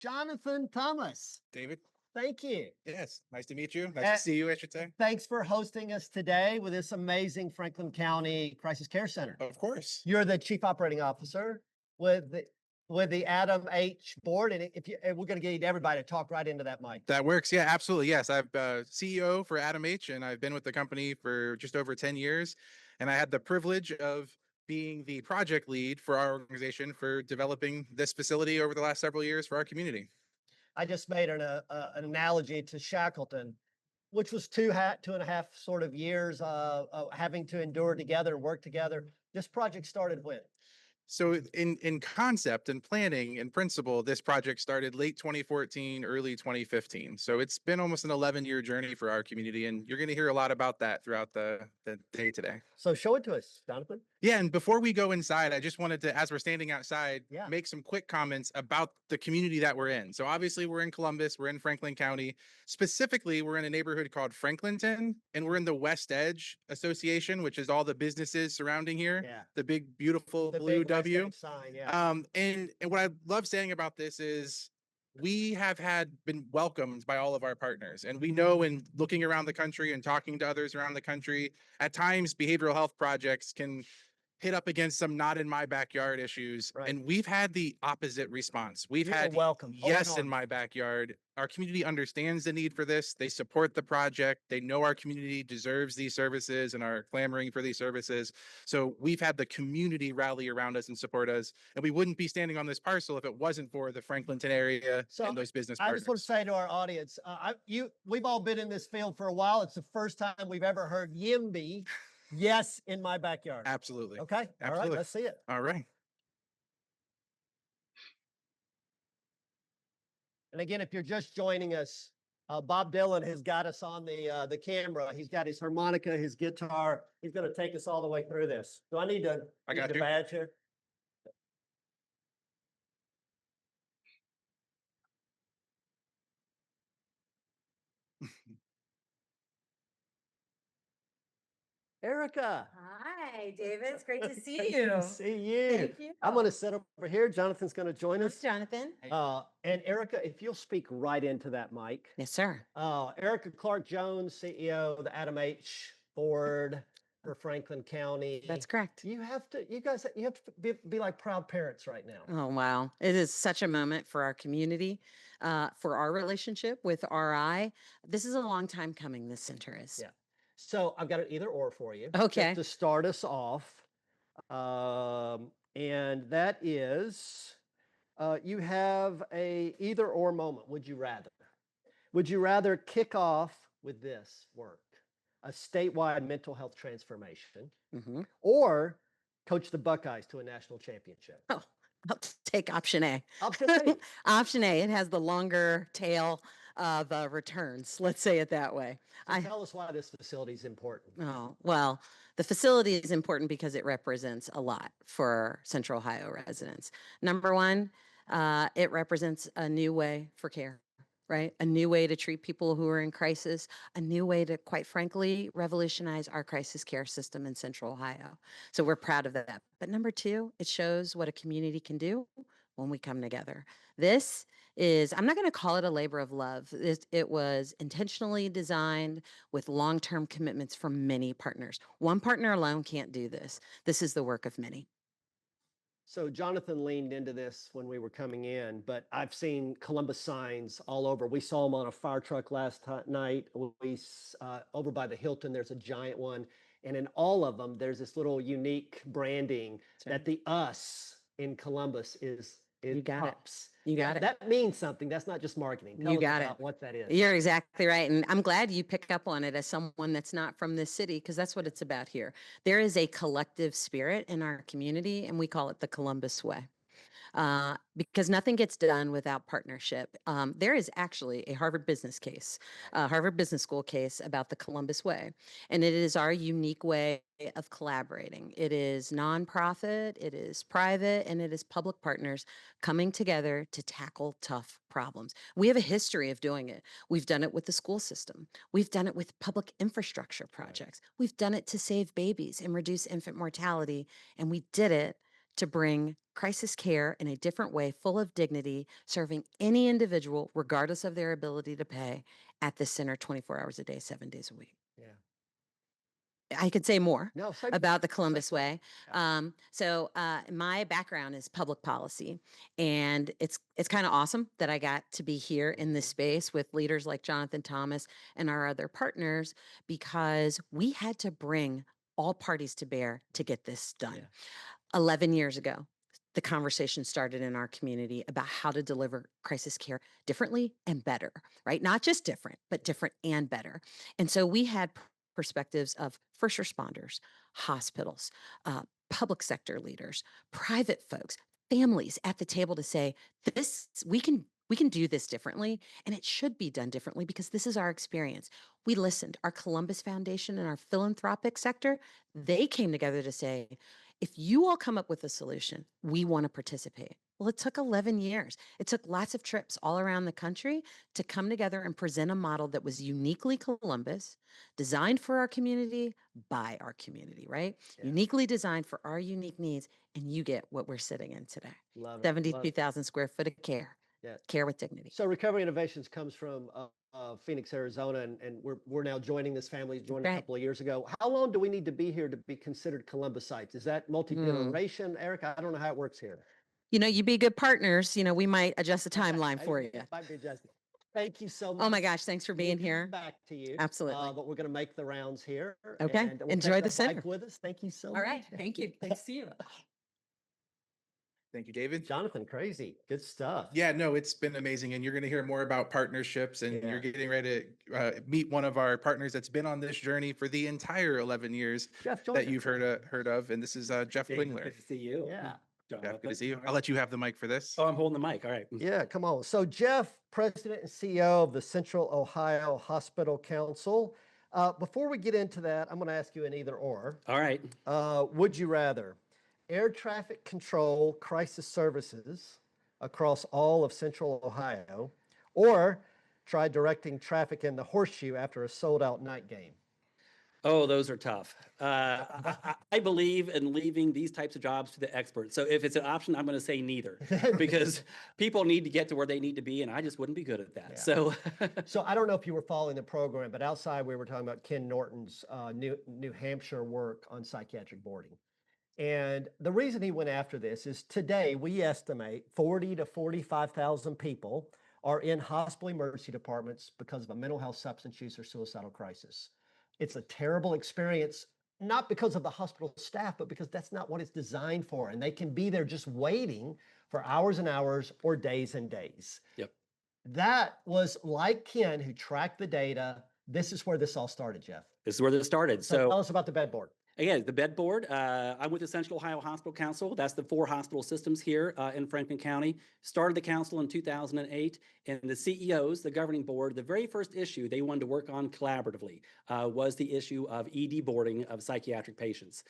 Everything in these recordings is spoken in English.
Jonathan Thomas. David? Thank you. Yes, nice to meet you. Nice to see you, I should say. Thanks for hosting us today with this amazing Franklin County Crisis Care Center. Of course. You're the Chief Operating Officer with the ADAMH board, and we're going to get everybody to talk right into that mic. That works. Yeah, absolutely. Yes, I'm CEO for ADAMH, and I've been with the company for just over 10 years. And I had the privilege of being the project lead for our organization for developing this facility over the last several years for our community. I just made an analogy to Shackleton, which was two and a half sort of years of having to endure together and work together. This project started when? So in concept and planning and principle, this project started late 2014, early 2015. So it's been almost an 11-year journey for our community, and you're going to hear a lot about that throughout the day today. So show it to us, Jonathan. Yeah, and before we go inside, I just wanted to, as we're standing outside, Yeah, make some quick comments about the community that we're in. So obviously we're in Columbus, we're in Franklin County. Specifically, we're in a neighborhood called Franklinton, and we're in the West Edge Association, which is all the businesses surrounding here. Yeah. The big, beautiful blue big W. West Edge sign, yeah. And what I love saying about this is we have been welcomed by all of our partners. And we know in looking around the country and talking to others around the country, at times behavioral health projects can hit up against some not in my backyard issues. Right. And we've had the opposite response. We've You had are welcome. yes in my backyard. Our community understands the need for this. They support the project. They know our community deserves these services and are clamoring for these services. So we've had the community rally around us and support us. And we wouldn't be standing on this parcel if it wasn't for the Franklinton area and those business partners. I just want to say to our audience, we've all been in this field for a while. It's the first time we've ever heard YIMBY. Yes, in my backyard. Absolutely. Okay. Absolutely. All right. Let's see it. All right. And again, if you're just joining us, Bob Dylan has got us on the camera. He's got his harmonica, his guitar. He's going to take us all the way through this. Do I need to? I got the you. badge here. Erika. Hi, David. It's great to see you. Good to see you. Thank you. I'm going to sit over here. Jonathan's going to join us. Jonathan. And Erika, if you'll speak right into that mic. Yes, sir. Erika Clark-Jones, CEO of the ADAMH board for Franklin County. That's correct. You guys have to be like proud parents right now. Oh, wow. It is such a moment for our community, for our relationship with RI. This is a long time coming, this center is. Yeah. So I've got an either or for you. Okay. Just to start us off. And that is, you have a either or moment. Would you rather? Would you rather kick off with this work, a statewide mental health transformation, or coach the Buckeyes to a national championship? Oh, I'll take option A. Option A. Option A. It has the longer tail of returns. Let's say it that way. So tell us why this facility is important. Oh, well, the facility is important because it represents a lot for Central Ohio residents. Number one, it represents a new way for care, right? A new way to treat people who are in crisis, a new way to, quite frankly, revolutionize our crisis care system in Central Ohio. So we're proud of that. But number two, it shows what a community can do when we come together. This is, I'm not going to call it a labor of love. It was intentionally designed with long-term commitments from many partners. One partner alone can't do this. This is the work of many. So Jonathan leaned into this when we were coming in, but I've seen Columbus signs all over. We saw them on a fire truck last night. Over by the Hilton, there's a giant one. And in all of them, there's this little unique branding that the us in Columbus is you got pops. It. You got it. That means something. That's not just marketing. Tell us about what that is. You're exactly right. And I'm glad you pick up on it as someone that's not from this city, because that's what it's about here. There is a collective spirit in our community, and we call it the Columbus Way. Because nothing gets done without partnership. There is actually a Harvard Business School case about the Columbus Way, and it is our unique way of collaborating. It is nonprofit, it is private, and it is public partners coming together to tackle tough problems. We have a history of doing it. We've done it with the school system. We've done it with public infrastructure projects. We've done it to save babies and reduce infant mortality, and we did it to bring crisis care in a different way, full of dignity, serving any individual, regardless of their ability to pay, at this center 24 hours a day, 7 days a week. Yeah. I could say more No, say about the Columbus more. Way. My background is public policy, and it's kind of awesome that I got to be here in this space with leaders like Jonathan Thomas and our other partners, because we had to bring all parties to bear to get this done. Yeah. 11 years ago, the conversation started in our community about how to deliver crisis care differently and better, right? Not just different, but different and better. And so we had perspectives of first responders, hospitals, public sector leaders, private folks, families at the table to say, this, we can do this differently, and it should be done differently because this is our experience. We listened. Our Columbus Foundation and our philanthropic sector, they came together to say, if you all come up with a solution, we want to participate. Well, it took 11 years. It took lots of trips all around the country to come together and present a model that was uniquely Columbus, designed for our community, by our community, right? Yeah. Uniquely designed for our unique needs, and you get what we're sitting in today. Love it. 72,000 square foot of care. Yeah. Care with dignity. So Recovery Innovations comes from Phoenix, Arizona, and we're now joining this family, joined a couple of years ago. How long do we need to be here to be considered Columbusites? Is that multi-generation, Erika? I don't know how it works here. You be good partners. We might adjust the timeline for you. Might be adjusted. Thank you so much. Oh my gosh, thanks for being here. Back to you. Absolutely. But we're going to make the rounds here. Okay. And we'll Enjoy take the center bike with us. Thank you so much. All right. Thank you. Good to see you. Thank you, David. Jonathan, crazy. Good stuff. Yeah, no, it's been amazing. And you're going to hear more about partnerships, and you're getting ready to meet one of our partners that's been on this journey for the entire 11 years that you've heard of. And this is Jeff Klingler. Good to see you. Yeah. Jeff, good to see you. I'll let you have the mic for this. Oh, I'm holding the mic. All right. Yeah, come on. So Jeff, President and CEO of the Central Ohio Hospital Council. Before we get into that, I'm going to ask you an either or. All right. Would you rather air traffic control crisis services across all of Central Ohio, or try directing traffic in the Horseshoe after a sold-out night game? Oh, those are tough. I believe in leaving these types of jobs to the experts. So if it's an option, I'm going to say neither, because people need to get to where they need to be, and I just wouldn't be good at that. Yeah. So, so I don't know if you were following the program, but outside we were talking about Ken Norton's New Hampshire work on psychiatric boarding. And the reason he went after this is today we estimate 40 to 45,000 people are in hospital emergency departments because of a mental health, substance use, or suicidal crisis. It's a terrible experience, not because of the hospital staff, but because that's not what it's designed for. And they can be there just waiting for hours and hours or days and days. Yep. That was like Ken, who tracked the data. This is where this all started, Jeff. this is where this started. So tell us about the bed board. Again, the bed board, I'm with the Central Ohio Hospital Council. That's the 4 hospital systems here in Franklin County. Started the council in 2008, and the CEOs, the governing board, the very first issue they wanted to work on collaboratively was the issue of ED boarding of psychiatric patients.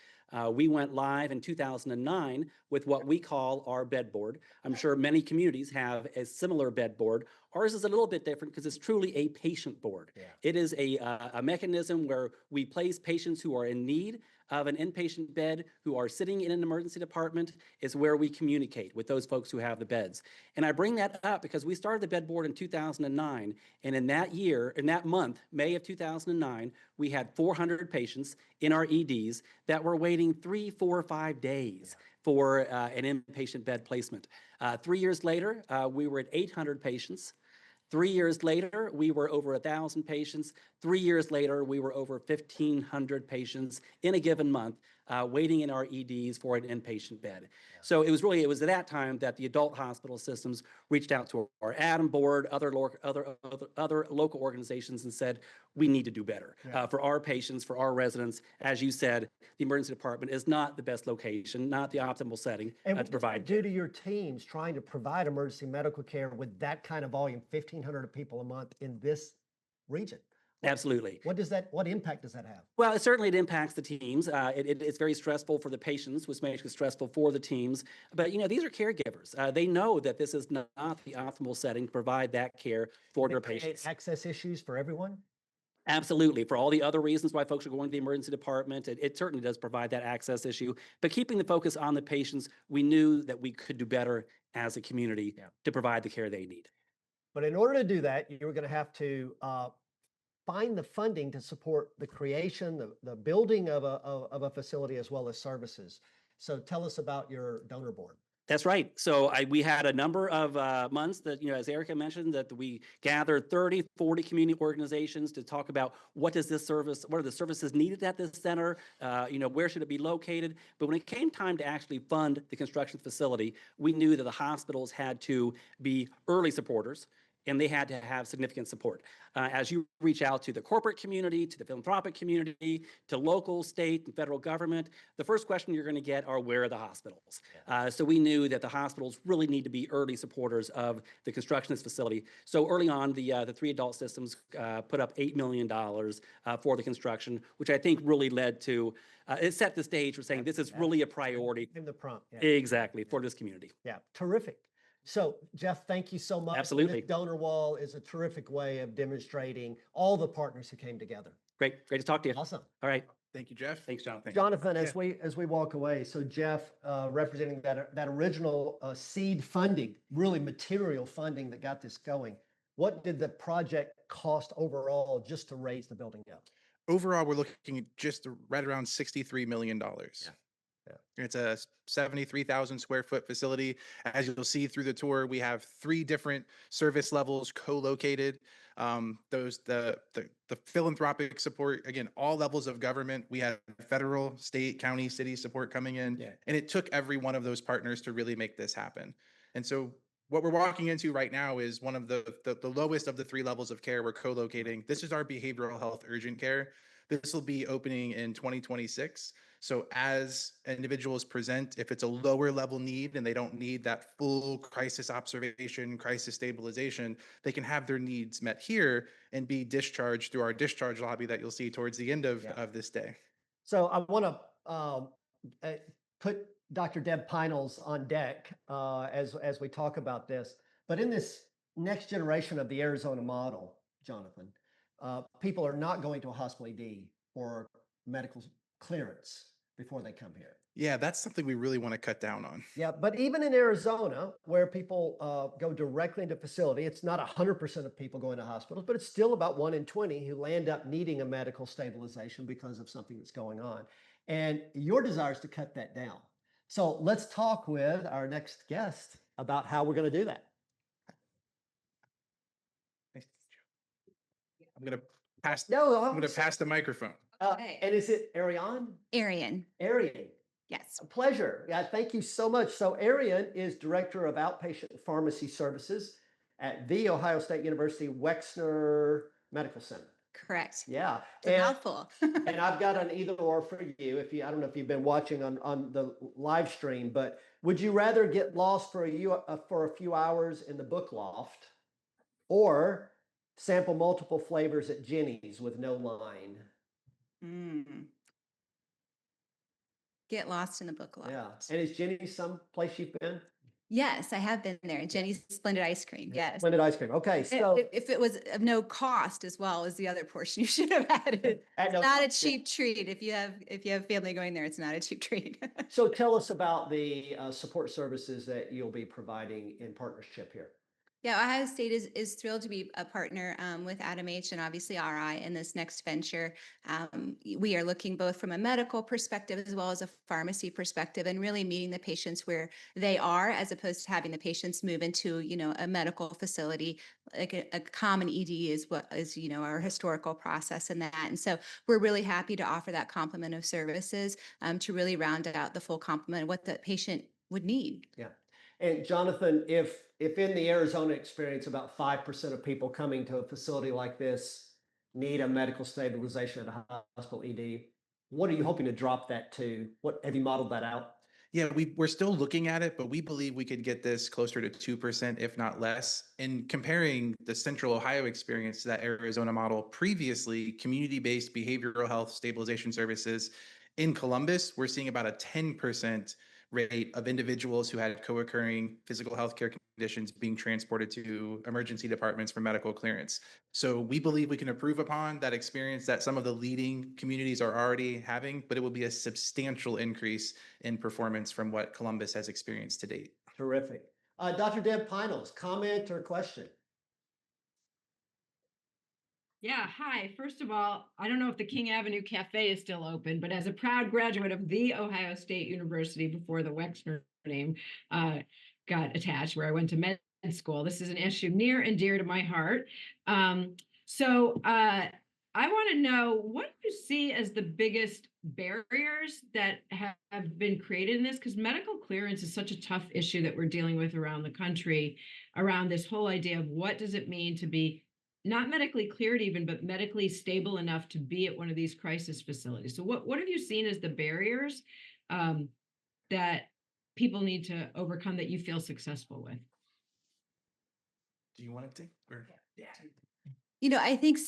We went live in 2009 with what we call our bed board. I'm sure many communities have a similar bed board. Ours is a little bit different because it's truly a patient board. Yeah. It is a mechanism where we place patients who are in need of an inpatient bed, who are sitting in an emergency department, is where we communicate with those folks who have the beds. And I bring that up because we started the bed board in 2009, and in that month, May of 2009, we had 400 patients in our EDs that were waiting 3, 4, 5 days for an inpatient bed placement. 3 years later, we were at 800 patients. 3 years later, we were over 1,000 patients. 3 years later, we were over 1,500 patients in a given month waiting in our EDs for an inpatient bed. Yeah. So it was at that time that the adult hospital systems reached out to our ADAMH board, other local organizations, and said, we need to do better for our patients, for our residents. As you said, the emergency department is not the best location, not the optimal setting to provide. Due to your teams trying to provide emergency medical care with that kind of volume, 1,500 people a month in this region. Absolutely. What impact does that have? Well, it impacts the teams. It's very stressful for the patients, which makes it stressful for the teams. But, these are caregivers. They know that this is not the optimal setting to provide that care for their patients. Access issues for everyone? Absolutely. For all the other reasons why folks are going to the emergency department, it certainly does provide that access issue. But keeping the focus on the patients, we knew that we could do better as a community to provide the care they need. But in order to do that, you were going to have to find the funding to support the creation, the building of a facility as well as services. So tell us about your donor board. That's right. So we had a number of months that, as Erika mentioned, that we gathered 30, 40 community organizations to talk about what are the services needed at this center, where should it be located. But when it came time to actually fund the construction facility, we knew that the hospitals had to be early supporters, and they had to have significant support. As you reach out to the corporate community, to the philanthropic community, to local, state, and federal government, the first question you're going to get are, where are the hospitals? So we knew that the hospitals really need to be early supporters of the construction of this facility. So early on, the three adult systems put up $8 million for the construction, which I think really led to, it set the stage for saying this is really a priority. In the prompt. Yeah. Exactly, for this community. Yeah, terrific. So, Jeff, thank you so much. Absolutely. This donor wall is a terrific way of demonstrating all the partners who came together. Great to talk to you. Awesome. All right. Thank you, Jeff. Thanks, Jonathan. Jonathan, as we walk away, so Jeff, representing that original seed funding, really material funding that got this going. What did the project cost overall just to raise the building up? Overall, we're looking at just right around $63 million. It's a 73,000 square foot facility. As you'll see through the tour, we have 3 different service levels co-located. The philanthropic support, again, all levels of government. We have federal, state, county, city support coming in. And it took every one of those partners to really make this happen. And so what we're walking into right now is one of the lowest of the 3 levels of care we're co-locating. This is our behavioral health urgent care. This will be opening in 2026. So as individuals present, if it's a lower level need and they don't need that full crisis observation, crisis stabilization, they can have their needs met here and be discharged through our discharge lobby that you'll see towards the end of this day. So I want to put Dr. Deb Pinels on deck as we talk about this. But in this next generation of the Arizona model, Jonathan, people are not going to a hospital ED for medical clearance before they come here. Yeah, that's something we really want to cut down on. Yeah, but even in Arizona, where people go directly into facility, it's not 100% of people going to hospitals, but it's still about 1 in 20 who land up needing a medical stabilization because of something that's going on. And your desire is to cut that down. So let's talk with our next guest about how we're going to do that. I'm going to pass. No, I'm going to pass the microphone. And is it Ariane? Arian. Arian. Yes. A pleasure. Yeah, thank you so much. So Arian is Director of Outpatient Pharmacy Services at The Ohio State University Wexner Medical Center. Correct. Yeah. It's a mouthful. And I've got an either or for you. I don't know if you've been watching on the live stream, but would you rather get lost for a few hours in the book loft or sample multiple flavors at Jenny's with no line? Get lost in the book loft. Yeah. And is Jenny's some place you've been? Yes, I have been there. Jenny's Splendid Ice Cream. Yes. Splendid Ice Cream. Okay. So If it was of no cost as well as the other portion, you should have added. It's not a cheap treat. If you have family going there, it's not a cheap treat. So tell us about the support services that you'll be providing in partnership here. Yeah, Ohio State is thrilled to be a partner with ADAMH and obviously RI in this next venture. We are looking both from a medical perspective as well as a pharmacy perspective and really meeting the patients where they are as opposed to having the patients move into, a medical facility. Like a common ED is what is, our historical process in that. And so we're really happy to offer that complement of services to really round out the full complement of what the patient would need. Yeah. And Jonathan, if in the Arizona experience, about 5% of people coming to a facility like this need a medical stabilization at a hospital ED, what are you hoping to drop that to? What have you modeled that out? Yeah, we're still looking at it, but we believe we could get this closer to 2%, if not less. In comparing the Central Ohio experience to that Arizona model, previously community-based behavioral health stabilization services in Columbus, we're seeing about a 10% rate of individuals who had co-occurring physical health care conditions being transported to emergency departments for medical clearance. So we believe we can improve upon that experience that some of the leading communities are already having, but it will be a substantial increase in performance from what Columbus has experienced to date. Terrific. Dr. Deb Pinels, comment or question? Yeah, hi. First of all, I don't know if the King Avenue Cafe is still open, but as a proud graduate of the Ohio State University before the Wexner name got attached, where I went to med school, this is an issue near and dear to my heart. I want to know, what do you see as the biggest barriers that have been created in this? Because medical clearance is such a tough issue that we're dealing with around the country, around this whole idea of what does it mean to be not medically cleared even, but medically stable enough to be at one of these crisis facilities. So what have you seen as the barriers that people need to overcome that you feel successful with? Do you want to take? Or? Yeah. I think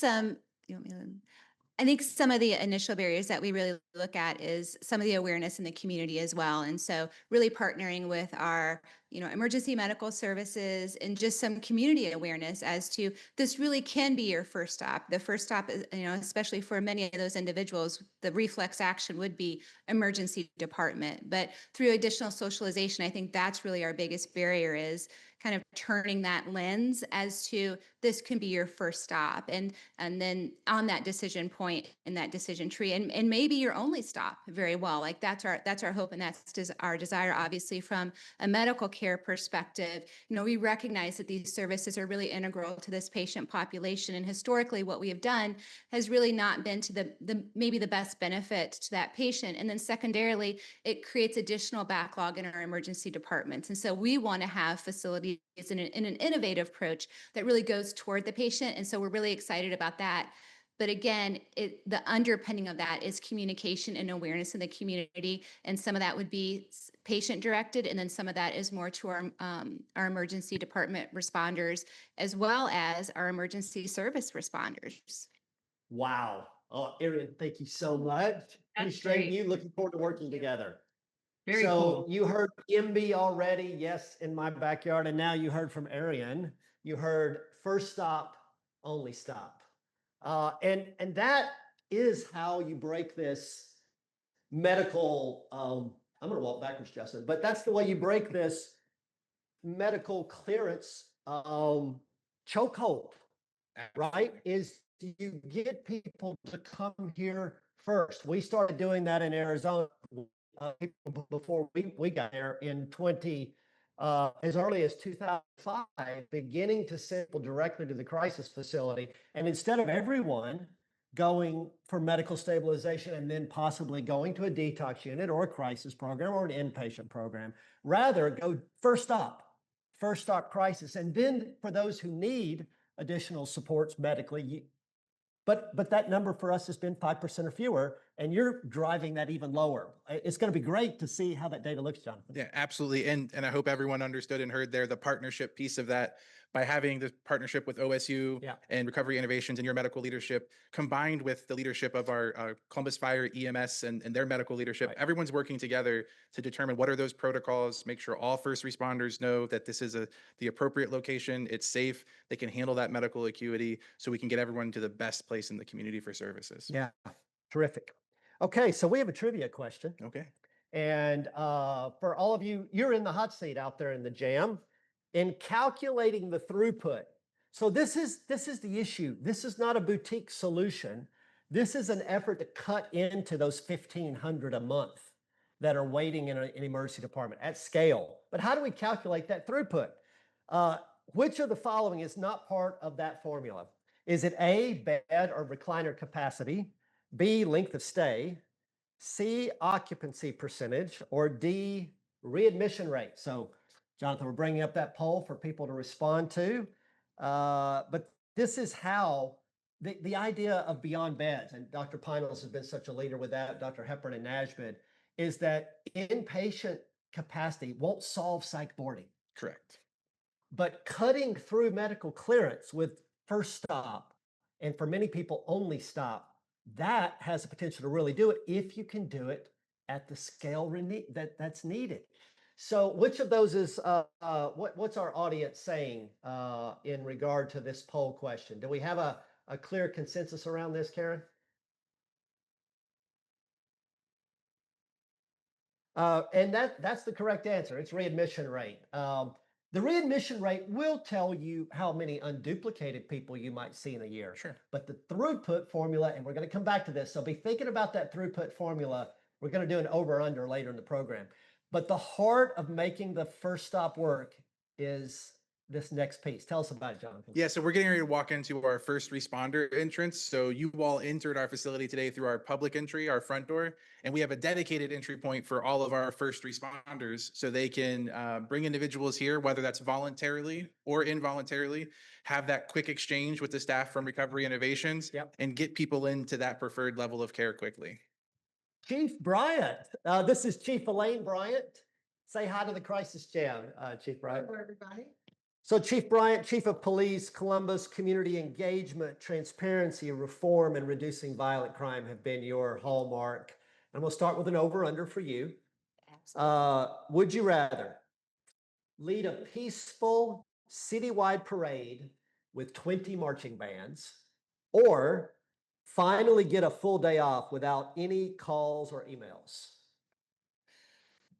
I think some of the initial barriers that we really look at is some of the awareness in the community as well. And so really partnering with our, emergency medical services and just some community awareness as to this really can be your first stop. The first stop is, especially for many of those individuals, the reflex action would be emergency department. But through additional socialization, I think that's really our biggest barrier, is kind of turning that lens as to this can be your first stop, and then on that decision point in that decision tree, and maybe your only stop very well. Like that's our hope, and that's our desire. Obviously, from a medical care perspective, we recognize that these services are really integral to this patient population, and historically what we have done has really not been to the maybe the best benefit to that patient. And then secondarily, it creates additional backlog in our emergency departments. And so we want to have facilities in an innovative approach that really goes toward the patient. And so we're really excited about that. But again, the underpinning of that is communication and awareness in the community. And some of that would be patient directed. And then some of that is more to our emergency department responders, as well as our emergency service responders. Wow. Oh, Erin, thank you so much. Appreciate you. Looking forward to working together. Very so cool. You heard MB already, yes, in my backyard, and now you heard from Arian. You heard first stop, only stop. And that is how you break this medical, I'm going to walk backwards, Justin, but that's the way you break this medical clearance chokehold, right? Is you get people to come here first. We started doing that in Arizona before we got there in as early as 2005, beginning to send people directly to the crisis facility. And instead of everyone going for medical stabilization and then possibly going to a detox unit or a crisis program or an inpatient program, rather go first stop crisis. And then for those who need additional supports medically, but that number for us has been 5% or fewer, and you're driving that even lower. It's going to be great to see how that data looks, Jonathan. Yeah, absolutely. And I hope everyone understood and heard there the partnership piece of that, by having the partnership with OSU and Recovery Innovations and your medical leadership, combined with the leadership of our Columbus Fire EMS and their medical leadership. Right. Everyone's working together to determine what are those protocols, make sure all first responders know that this is the appropriate location, it's safe, they can handle that medical acuity, so we can get everyone to the best place in the community for services. Yeah, terrific. Okay, so we have a trivia question. Okay. And for all of you, you're in the hot seat out there in the jam. In calculating the throughput. So this is the issue. This is not a boutique solution. This is an effort to cut into those 1,500 a month that are waiting in an emergency department at scale. But how do we calculate that throughput? Which of the following is not part of that formula? Is it A, bed or recliner capacity, B, length of stay, C, occupancy percentage, or D, readmission rate? So Jonathan, we're bringing up that poll for people to respond to. But this is how the idea of beyond beds, and Dr. Pinels has been such a leader with that, Dr. Hepburn and Najmid, is that inpatient capacity won't solve psych boarding. Correct. But cutting through medical clearance with first stop, and for many people only stop, that has the potential to really do it if you can do it at the scale that's needed. So which of those is, what's our audience saying in regard to this poll question? Do we have a clear consensus around this, Karen? And that's the correct answer. It's readmission rate. The readmission rate will tell you how many unduplicated people you might see in a year. Sure. But the throughput formula, and we're going to come back to this, so be thinking about that throughput formula. We're going to do an over-under later in the program. But the heart of making the first stop work is this next piece. Tell us about it, Jonathan. Yeah, so we're getting ready to walk into our first responder entrance. So you all entered our facility today through our public entry, our front door, and we have a dedicated entry point for all of our first responders so they can bring individuals here, whether that's voluntarily or involuntarily, have that quick exchange with the staff from Recovery Innovations, Yep. and get people into that preferred level of care quickly. Chief Bryant, this is Chief Elaine Bryant. Say hi to the Crisis Jam, Chief Bryant. Hello, everybody. So Chief Bryant, Chief of Police, Columbus, community engagement, transparency, reform, and reducing violent crime have been your hallmark. And we'll start with an over-under for you. Would you rather lead a peaceful citywide parade with 20 marching bands, or finally get a full day off without any calls or emails?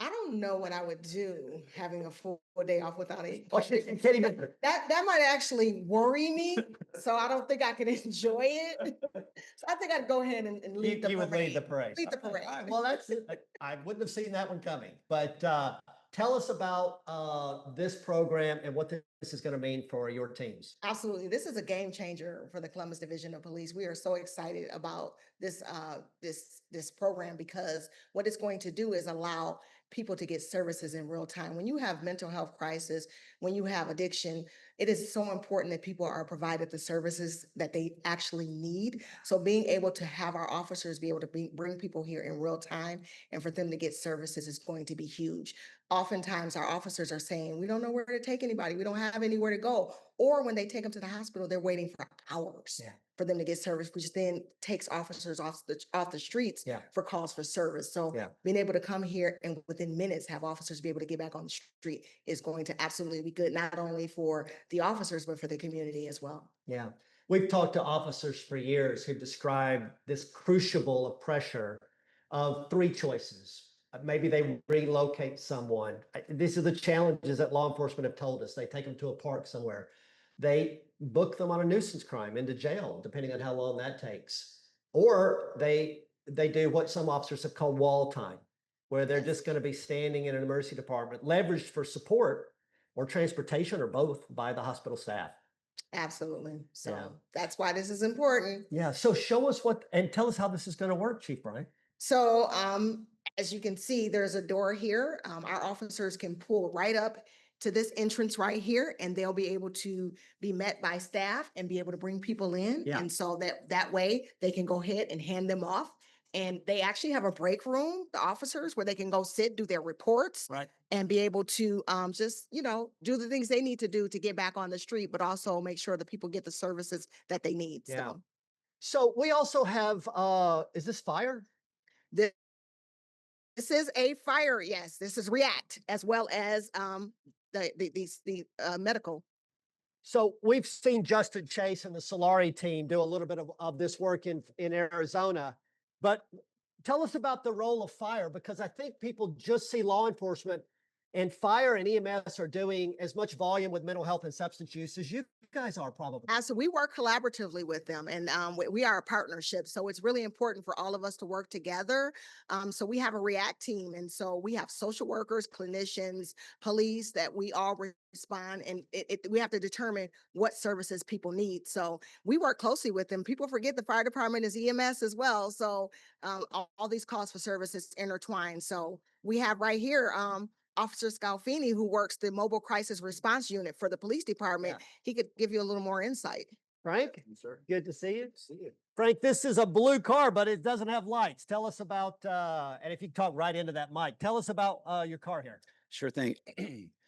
I don't know what I would do having a full day off without any. Oh, you can't even. That might actually worry me, so I don't think I can enjoy it. So I think I'd go ahead and lead the You parade. would lead the parade. Lead the parade. All right, well, that's it. I wouldn't have seen that one coming. But tell us about this program and what this is going to mean for your teams. Absolutely. This is a game changer for the Columbus Division of Police. We are so excited about this this program because what it's going to do is allow people to get services in real time. When you have mental health crisis, when you have addiction, it is so important that people are provided the services that they actually need. So being able to have our officers be able to bring people here in real time and for them to get services is going to be huge. Oftentimes our officers are saying, we don't know where to take anybody. We don't have anywhere to go. Or when they take them to the hospital, they're waiting for hours for them to get service, which then takes officers off the streets for calls for service. So being able to come here and within minutes have officers be able to get back on the street is going to absolutely be good, not only for the officers, but for the community as well. Yeah. We've talked to officers for years who describe this crucible of pressure of three choices. Maybe they relocate someone. These are the challenges that law enforcement have told us. They take them to a park somewhere. They book them on a nuisance crime into jail, depending on how long that takes. Or they do what some officers have called wall time, where they're just going to be standing in an emergency department, leveraged for support or transportation or both by the hospital staff. Absolutely. So that's why this is important. Yeah. So show us and tell us how this is going to work, Chief Brian. So as you can see, there's a door here. Our officers can pull right up to this entrance right here, and they'll be able to be met by staff and be able to bring people in. And so that way they can go ahead and hand them off. And they actually have a break room, the officers, where they can go sit, do their reports, and be able to just, do the things they need to do to get back on the street, but also make sure that people get the services that they need. Yeah. So we also have, is this fire? This is a fire. Yes, this is React, as well as the medical. So we've seen Justin Chase and the Solari team do a little bit of this work in Arizona, but tell us about the role of fire, because I think people just see law enforcement, and fire and EMS are doing as much volume with mental health and substance use as you guys are probably. So we work collaboratively with them, and we are a partnership. So it's really important for all of us to work together. So we have a React team, and so we have social workers, clinicians, police that we all respond, and we have to determine what services people need. So we work closely with them. People forget the fire department is EMS as well. So all these calls for services intertwined. So we have right here, Officer Scalfini, who works the mobile crisis response unit for the police department. He could give you a little more insight. Frank, good to see you. Frank, this is a blue car, but it doesn't have lights. Tell us about, and if you can talk right into that mic, tell us about your car here. Sure thing.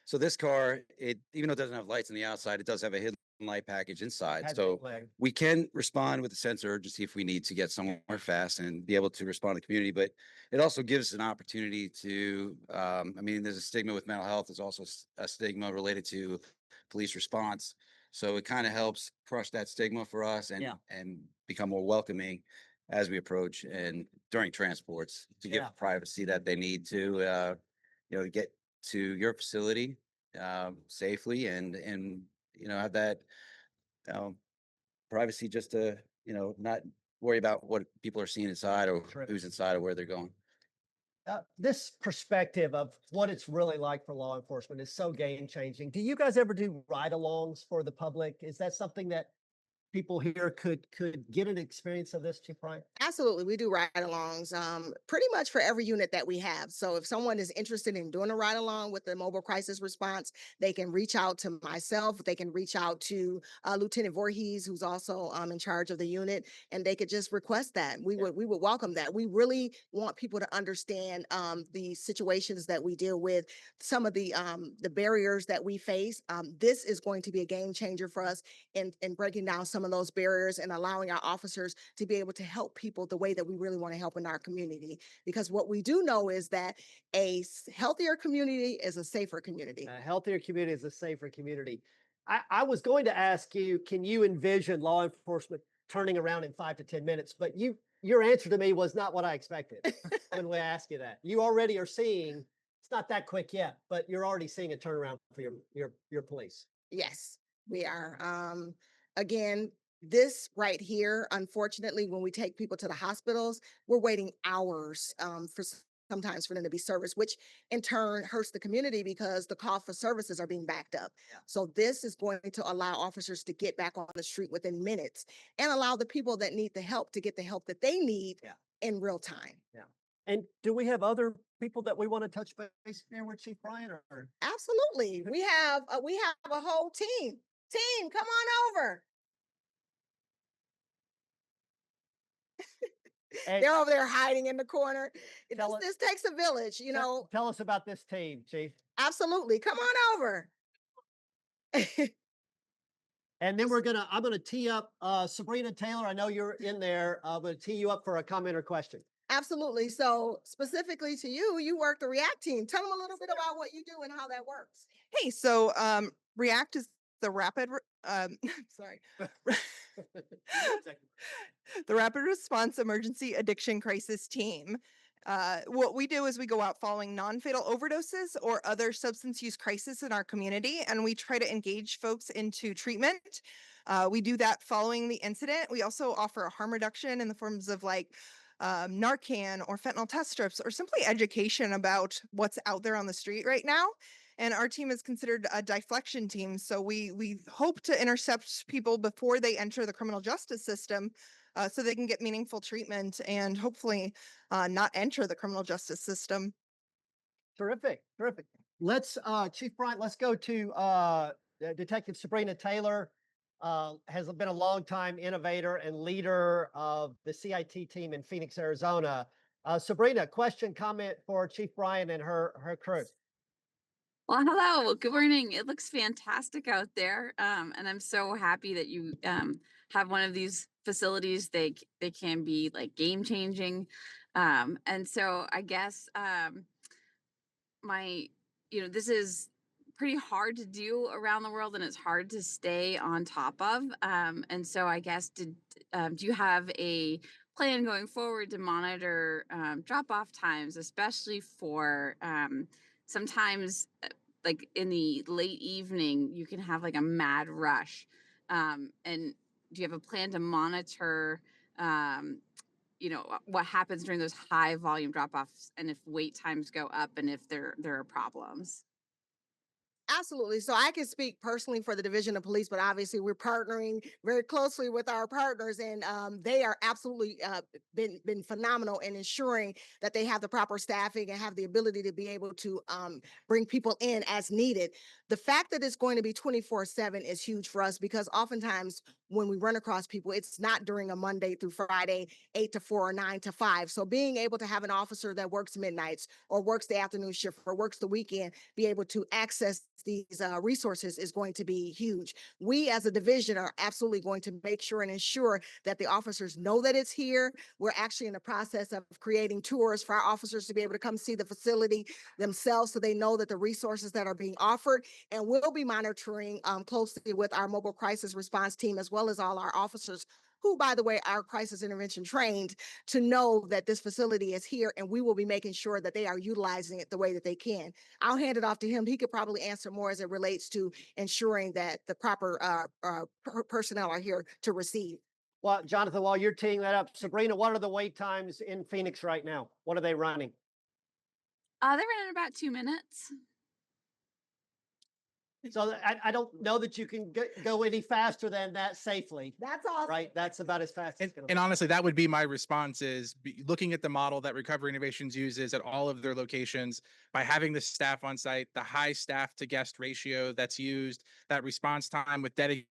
So this car, even though it doesn't have lights on the outside, it does have a hidden light package inside. Has So been flagged. we can respond with a sense of urgency if we need to get somewhere fast and be able to respond to the community. But it also gives us an opportunity to, I mean, there's a stigma with mental health. There's also a stigma related to police response. So it kind of helps crush that stigma for us and become more welcoming as we approach and during transports to give Yeah. privacy that they need to, get to your facility safely and have that privacy just to not worry about what people are seeing inside or Terrific. who's inside or where they're going. This perspective of what it's really like for law enforcement is so game changing. Do you guys ever do ride-alongs for the public? Is that something that people here could get an experience of this, Chief Bryant? Absolutely. We do ride-alongs, pretty much for every unit that we have. So if someone is interested in doing a ride-along with the mobile crisis response, they can reach out to myself. They can reach out to Lieutenant Voorhees, who's also in charge of the unit, and they could just request that. We would welcome that. We really want people to understand the situations that we deal with, some of the barriers that we face. This is going to be a game changer for us in breaking down some of those barriers and allowing our officers to be able to help people the way that we really want to help in our community. Because what we do know is that a healthier community is a safer community. A healthier community is a safer community. I was going to ask you, can you envision law enforcement turning around in 5 to 10 minutes? But your answer to me was not what I expected when we asked you that. You already are seeing, it's not that quick yet, but you're already seeing a turnaround for your police. Yes, we are. Again, this right here, unfortunately, when we take people to the hospitals, we're waiting hours sometimes for them to be serviced, which in turn hurts the community because the call for services are being backed up. Yeah. So this is going to allow officers to get back on the street within minutes and allow the people that need the help to get the help that they need in real time. Yeah. And do we have other people that we want to touch base here with, Chief Bryant? Or? Absolutely. We have a whole team. Team, come on over. They're over there hiding in the corner. This takes a village, you know. Tell us about this team, Chief. Absolutely. Come on over. And then I'm gonna tee up Sabrina Taylor. I know you're in there. I'm gonna tee you up for a comment or question. Absolutely. So specifically to you, you work the REACT team. Tell them a little bit about what you do and how that works. Hey, so REACT is the sorry. The Rapid Response Emergency Addiction Crisis Team. What we do is we go out following non-fatal overdoses or other substance use crisis in our community, and we try to engage folks into treatment. We do that following the incident. We also offer a harm reduction in the forms of like Narcan or fentanyl test strips or simply education about what's out there on the street right now. And our team is considered a deflection team. So we hope to intercept people before they enter the criminal justice system so they can get meaningful treatment and hopefully not enter the criminal justice system. Terrific, terrific. Let's, Chief Bryant, let's go to Detective Sabrina Taylor. Has been a longtime innovator and leader of the CIT team in Phoenix, Arizona. Sabrina, question, comment for Chief Bryant and her crew. Well, hello, good morning. It looks fantastic out there. And I'm so happy that you have one of these facilities. They can be like game changing. And so I guess this is pretty hard to do around the world and it's hard to stay on top of. And so I guess, do you have a plan going forward to monitor drop-off times, especially for sometimes like in the late evening, you can have like a mad rush. And do you have a plan to monitor, what happens during those high volume drop-offs and if wait times go up and if there are problems? Absolutely. So I can speak personally for the Division of Police, but obviously we're partnering very closely with our partners, and they are absolutely been phenomenal in ensuring that they have the proper staffing and have the ability to be able to bring people in as needed. The fact that it's going to be 24/7 is huge for us because oftentimes when we run across people, it's not during a Monday through Friday, 8 to 4 or 9 to 5. So being able to have an officer that works midnights or works the afternoon shift or works the weekend, be able to access these resources is going to be huge. We as a division are absolutely going to make sure and ensure that the officers know that it's here. We're actually in the process of creating tours for our officers to be able to come see the facility themselves so they know that the resources that are being offered. And we'll be monitoring closely with our mobile crisis response team as well as all our officers who, by the way, are crisis intervention trained to know that this facility is here, and we will be making sure that they are utilizing it the way that they can. I'll hand it off to him. He could probably answer more as it relates to ensuring that the proper personnel are here to receive. Well, Jonathan, while you're teeing that up, Sabrina, what are the wait times in Phoenix right now? What are they running? They're running about 2 minutes. So I don't know that you can go any faster than that safely, That's awesome. right? That's about as fast as it's going to And honestly, that would be my response is looking at the model that Recovery Innovations uses at all of their locations by having the staff on site, the high staff to guest ratio that's used, that response time with dedicated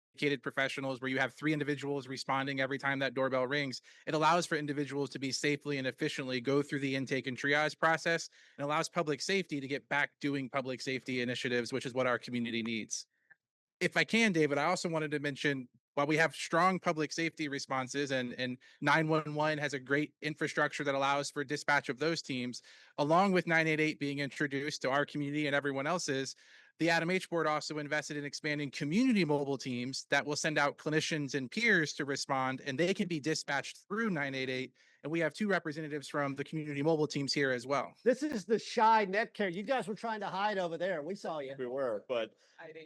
professionals where you have 3 individuals responding every time that doorbell rings. It allows for individuals to be safely and efficiently go through the intake and triage process and allows public safety to get back doing public safety initiatives, which is what our community needs. If I can, David, I also wanted to mention while we have strong public safety responses and 911 has a great infrastructure that allows for dispatch of those teams, along with 988 being introduced to our community and everyone else's, the ADAMH board also invested in expanding community mobile teams that will send out clinicians and peers to respond, and they can be dispatched through 988. And we have 2 representatives from the community mobile teams here as well. This is the shy Netcare. You guys were trying to hide over there. We saw you. We were, but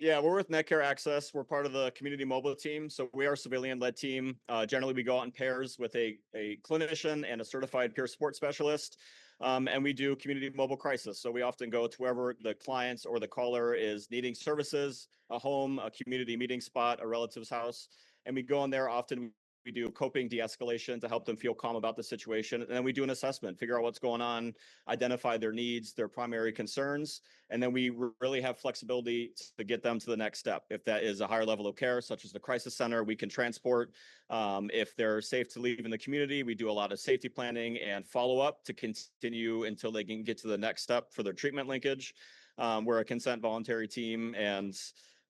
yeah, we're with Netcare Access. We're part of the community mobile team. So we are a civilian-led team. Generally, we go out in pairs with a clinician and a certified peer support specialist. And we do community mobile crisis. So we often go to wherever the clients or the caller is needing services, a home, a community meeting spot, a relative's house. And we go in there often. We do coping de-escalation to help them feel calm about the situation. And then we do an assessment, figure out what's going on, identify their needs, their primary concerns. And then we really have flexibility to get them to the next step. If that is a higher level of care, such as the crisis center, we can transport. If they're safe to leave in the community, we do a lot of safety planning and follow-up to continue until they can get to the next step for their treatment linkage. We're a consent voluntary team and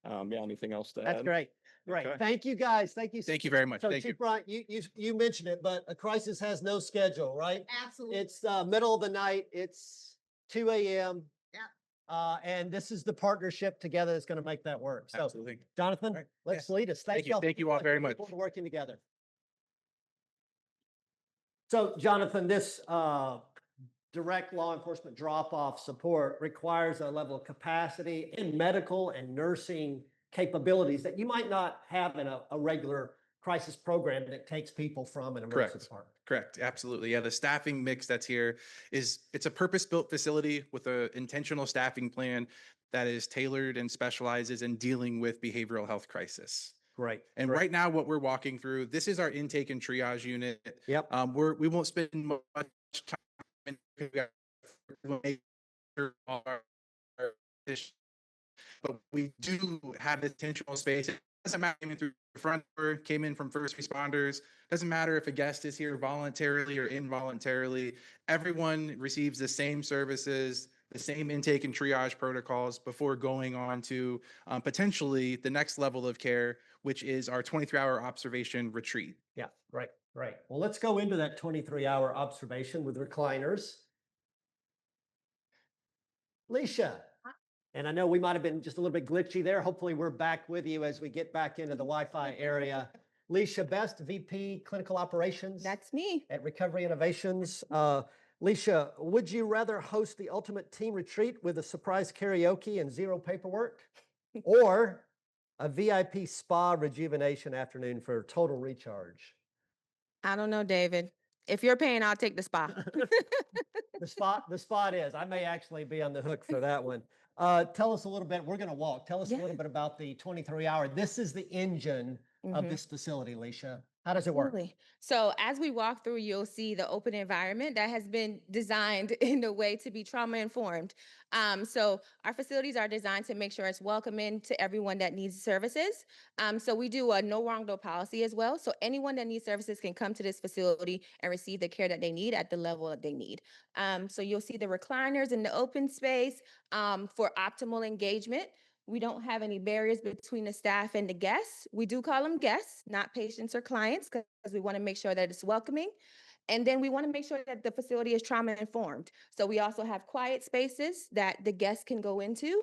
yeah, anything else to add? That's great. Right. Okay. Thank you, guys. Thank you. Thank you very much. So Thank you. Chief Bryant, you mentioned it, but a crisis has no schedule, right? Absolutely. It's middle of the night. It's 2 a.m. Yeah. And this is the partnership together that's going to make that work. So Absolutely. Jonathan, Right. let's lead us. Thank you. y'all. Thank you all very much. Looking forward to working together. So Jonathan, this direct law enforcement drop-off support requires a level of capacity in medical and nursing capabilities that you might not have in a regular crisis program that takes people from an emergency Correct. department. Correct. Absolutely. Yeah. The staffing mix that's here it's a purpose-built facility with an intentional staffing plan that is tailored and specializes in dealing with behavioral health crisis. Great. And great. right now, what we're walking through, this is our intake and triage unit. Yep. We won't spend much time. But we do have intentional space. It doesn't matter if came in through the front door, came in from first responders. Doesn't matter if a guest is here voluntarily or involuntarily. Everyone receives the same services, the same intake and triage protocols before going on to potentially the next level of care, which is our 23-hour observation retreat. Yeah. Right. Right. Well, let's go into that 23-hour observation with recliners. Lysha. And I know we might have been just a little bit glitchy there. Hopefully we're back with you as we get back into the Wi-Fi area. Lysha Best, VP Clinical Operations. That's me. At Recovery Innovations. Lysha, would you rather host the ultimate team retreat with a surprise karaoke and zero paperwork? Or a VIP spa rejuvenation afternoon for total recharge? I don't know, David. If you're paying, I'll take the spa. The spot is. I may actually be on the hook for that one. Tell us a little bit. We're going to walk. Tell us a little bit about the 23-hour. This is the engine of Mhm. this facility, Lysha? How does it work? Absolutely. So as we walk through, you'll see the open environment that has been designed in a way to be trauma informed. So our facilities are designed to make sure it's welcoming to everyone that needs services. So we do a no wrong door policy as well. So anyone that needs services can come to this facility and receive the care that they need at the level that they need. So you'll see the recliners in the open space for optimal engagement. We don't have any barriers between the staff and the guests. We do call them guests, not patients or clients, because we want to make sure that it's welcoming. And then we want to make sure that the facility is trauma informed. So we also have quiet spaces that the guests can go into.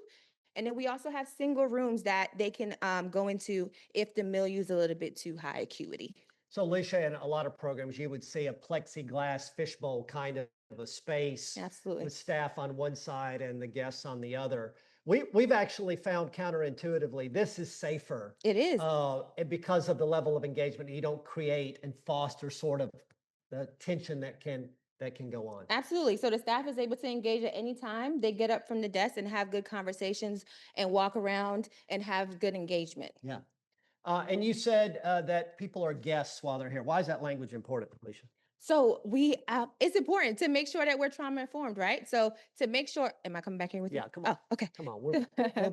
And then we also have single rooms that they can go into if the milieu is a little bit too high acuity. So Lysha, in a lot of programs, you would see a plexiglass fishbowl kind of a space Absolutely. with staff on one side and the guests on the other. We've actually found counterintuitively, this is safer. It is. And because of the level of engagement, you don't create and foster sort of the tension that can go on. Absolutely. So the staff is able to engage at any time. They get up from the desk and have good conversations and walk around and have good engagement. Yeah. And you said that people are guests while they're here. Why is that language important, Lysha? So it's important to make sure that we're trauma informed, right? So to make sure, am I coming back here with you? Yeah, come on. Oh, okay. Come on,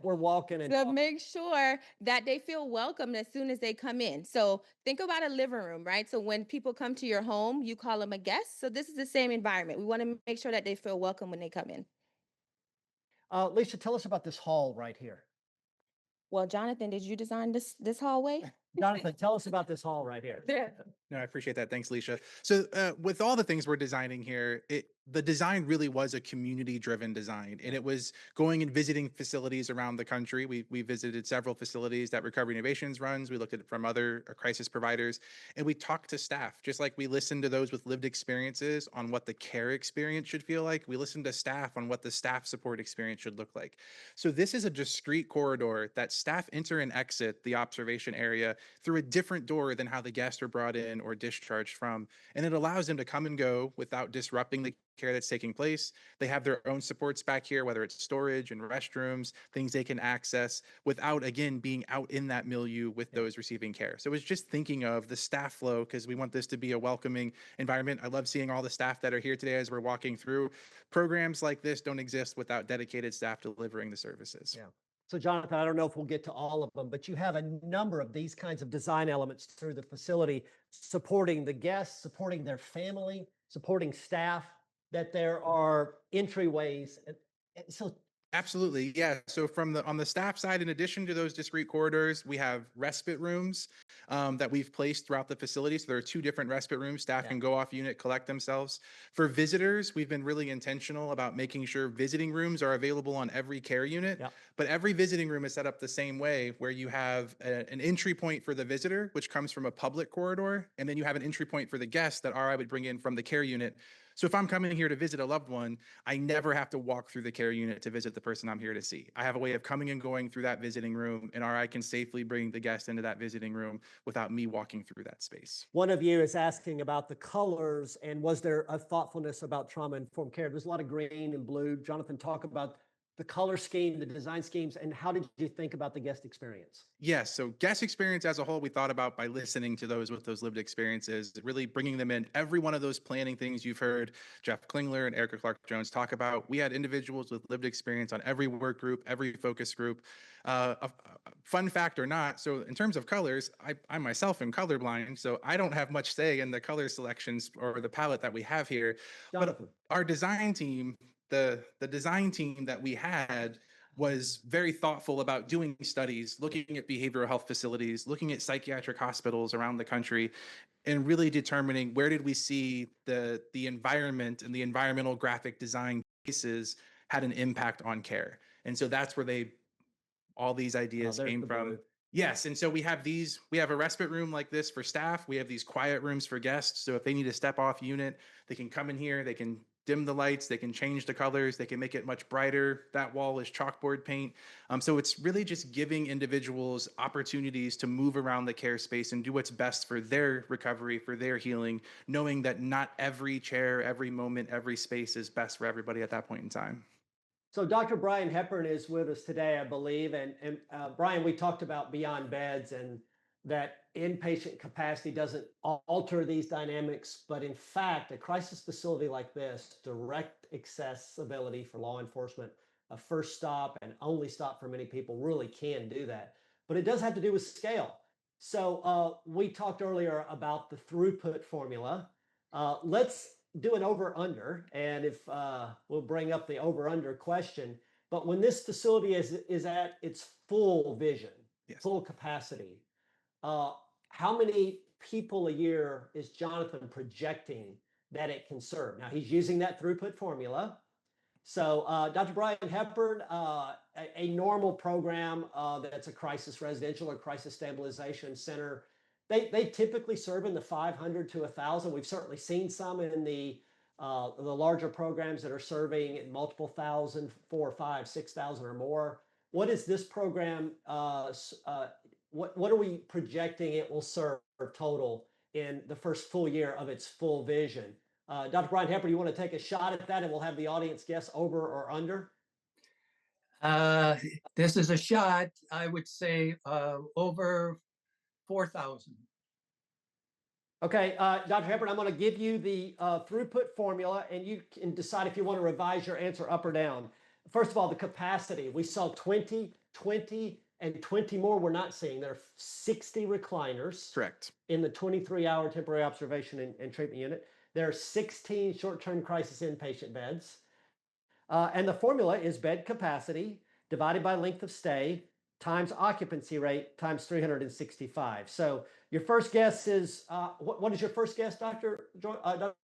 we're walking and To make sure that they feel welcome as soon as they come in. So think about a living room, right? So when people come to your home, you call them a guest. So this is the same environment. We want to make sure that they feel welcome when they come in. Lysha, tell us about this hall right here. Well, Jonathan, did you design this hallway? Jonathan, tell us about this hall right here. No, I appreciate that. Thanks, Lysha. So with all the things we're designing here, the design really was a community-driven design, and it was going and visiting facilities around the country. We visited several facilities that Recovery Innovations runs. We looked at it from other crisis providers, and we talked to staff, just like we listened to those with lived experiences on what the care experience should feel like. We listened to staff on what the staff support experience should look like. So this is a discrete corridor that staff enter and exit the observation area through a different door than how the guests are brought in or discharged from. And it allows them to come and go without disrupting the care that's taking place. They have their own supports back here, whether it's storage and restrooms, things they can access without, again, being out in that milieu with those receiving care. So it's just thinking of the staff flow, because we want this to be a welcoming environment. I love seeing all the staff that are here today as we're walking through. Programs like this don't exist without dedicated staff delivering the services. Yeah. So Jonathan, I don't know if we'll get to all of them, but you have a number of these kinds of design elements through the facility, supporting the guests, supporting their family, supporting staff, that there are entryways. So Absolutely. Yeah. So on the staff side, in addition to those discrete corridors, we have respite rooms that we've placed throughout the facility. So there are 2 different respite rooms. Staff can go off unit, collect themselves. For visitors, we've been really intentional about making sure visiting rooms are available on every care unit. But every visiting room is set up the same way, where you have an entry point for the visitor, which comes from a public corridor, and then you have an entry point for the guest that RI would bring in from the care unit. So if I'm coming here to visit a loved one, I never have to walk through the care unit to visit the person I'm here to see. I have a way of coming and going through that visiting room, and RI can safely bring the guest into that visiting room without me walking through that space. one of you is asking about the colors, and was there a thoughtfulness about trauma-informed care? There's a lot of green and blue. Jonathan, talk about the color scheme, the design schemes, and how did you think about the guest experience? Yes. So guest experience as a whole, we thought about by listening to those with those lived experiences, really bringing them in. Every one of those planning things you've heard Jeff Klingler and Erika Clark-Jones talk about. We had individuals with lived experience on every work group, every focus group. Fun fact or not, so in terms of colors, I myself am colorblind, so I don't have much say in the color selections or the palette that we have here. Jonathan. But our design team, the design team that we had was very thoughtful about doing studies, looking at behavioral health facilities, looking at psychiatric hospitals around the country, and really determining where did we see the environment and the environmental graphic design pieces had an impact on care. And so that's where all these ideas came from. Blue. Yes. And so we have a respite room like this for staff. We have these quiet rooms for guests. So if they need to step off unit, they can come in here, they can dim the lights, they can change the colors, they can make it much brighter. That wall is chalkboard paint. So it's really just giving individuals opportunities to move around the care space and do what's best for their recovery, for their healing, knowing that not every chair, every moment, every space is best for everybody at that point in time. So Dr. Brian Hepburn is with us today, I believe. And Brian, we talked about beyond beds and that inpatient capacity doesn't alter these dynamics, but in fact, a crisis facility like this, direct accessibility for law enforcement, a first stop and only stop for many people, really can do that. But it does have to do with scale. So we talked earlier about the throughput formula. Let's do an over-under, and if we'll bring up the over-under question. But when this facility is at its full vision, Yes. full capacity, how many people a year is Jonathan projecting that it can serve? Now, he's using that throughput formula. So Dr. Brian Hepburn, a normal program that's a crisis residential or crisis stabilization center, they typically serve in the 500 to 1,000. We've certainly seen some in the larger programs that are serving in multiple thousand, 4, 5, 6,000 or more. What is this program? What are we projecting it will serve total in the first full year of its full vision? Dr. Brian Hepburn, you want to take a shot at that, and we'll have the audience guess over or under? This is a shot. I would say over 4,000. Okay, Dr. Hepburn, I'm going to give you the throughput formula, and you can decide if you want to revise your answer up or down. First of all, the capacity. We saw 20, 20, and 20 more we're not seeing. There are 60 recliners. Correct. In the 23-hour temporary observation and treatment unit. There are 16 short-term crisis inpatient beds. And the formula is bed capacity divided by length of stay times occupancy rate times 365. So your first guess is, what is your first guess, Dr.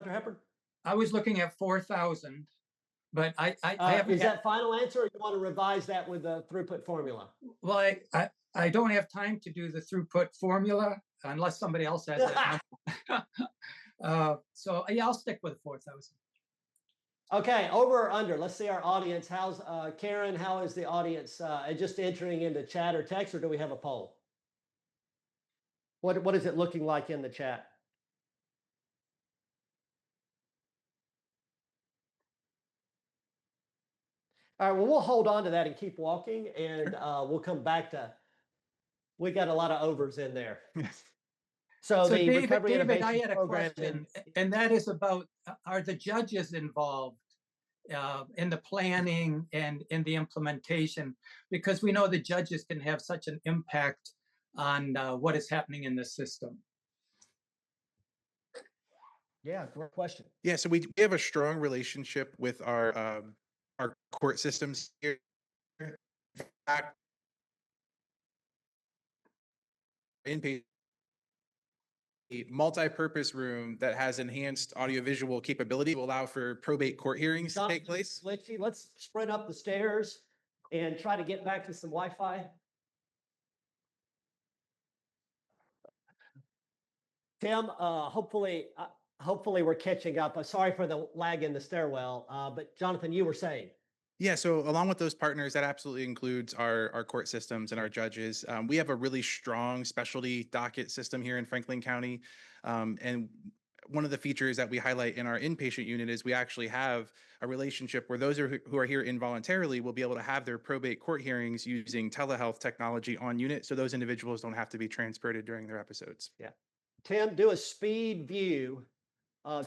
Hepburn? I was looking at 4,000, but I haven't. Is that final answer, or you want to revise that with the throughput formula? Well, I don't have time to do the throughput formula unless somebody else has it. So yeah, I'll stick with 4,000. Okay, over or under? Let's see our audience. How's Karen? How is the audience just entering into chat or text, or do we have a poll? What is it looking like in the chat? All right, well, we'll hold on to that and keep walking, and we'll come back to, we got a lot of overs in there. So the David, recovery David, innovation I had a program question, and that is about, are the judges involved in the planning and in the implementation? Because we know the judges can have such an impact on what is happening in the system. Yeah, great question. Yeah, so we have a strong relationship with our court systems here. In fact, inpatient, a multi-purpose room that has enhanced audiovisual capability will allow for probate court hearings to take place. Let's sprint up the stairs and try to get back to some Wi-Fi. Tim, hopefully we're catching up. Sorry for the lag in the stairwell, but Jonathan, you were saying. Yeah, so along with those partners, that absolutely includes our court systems and our judges. We have a really strong specialty docket system here in Franklin County. And one of the features that we highlight in our inpatient unit is we actually have a relationship where those who are here involuntarily will be able to have their probate court hearings using telehealth technology on unit, so those individuals don't have to be transported during their episodes. Yeah. Tim, do a speed view.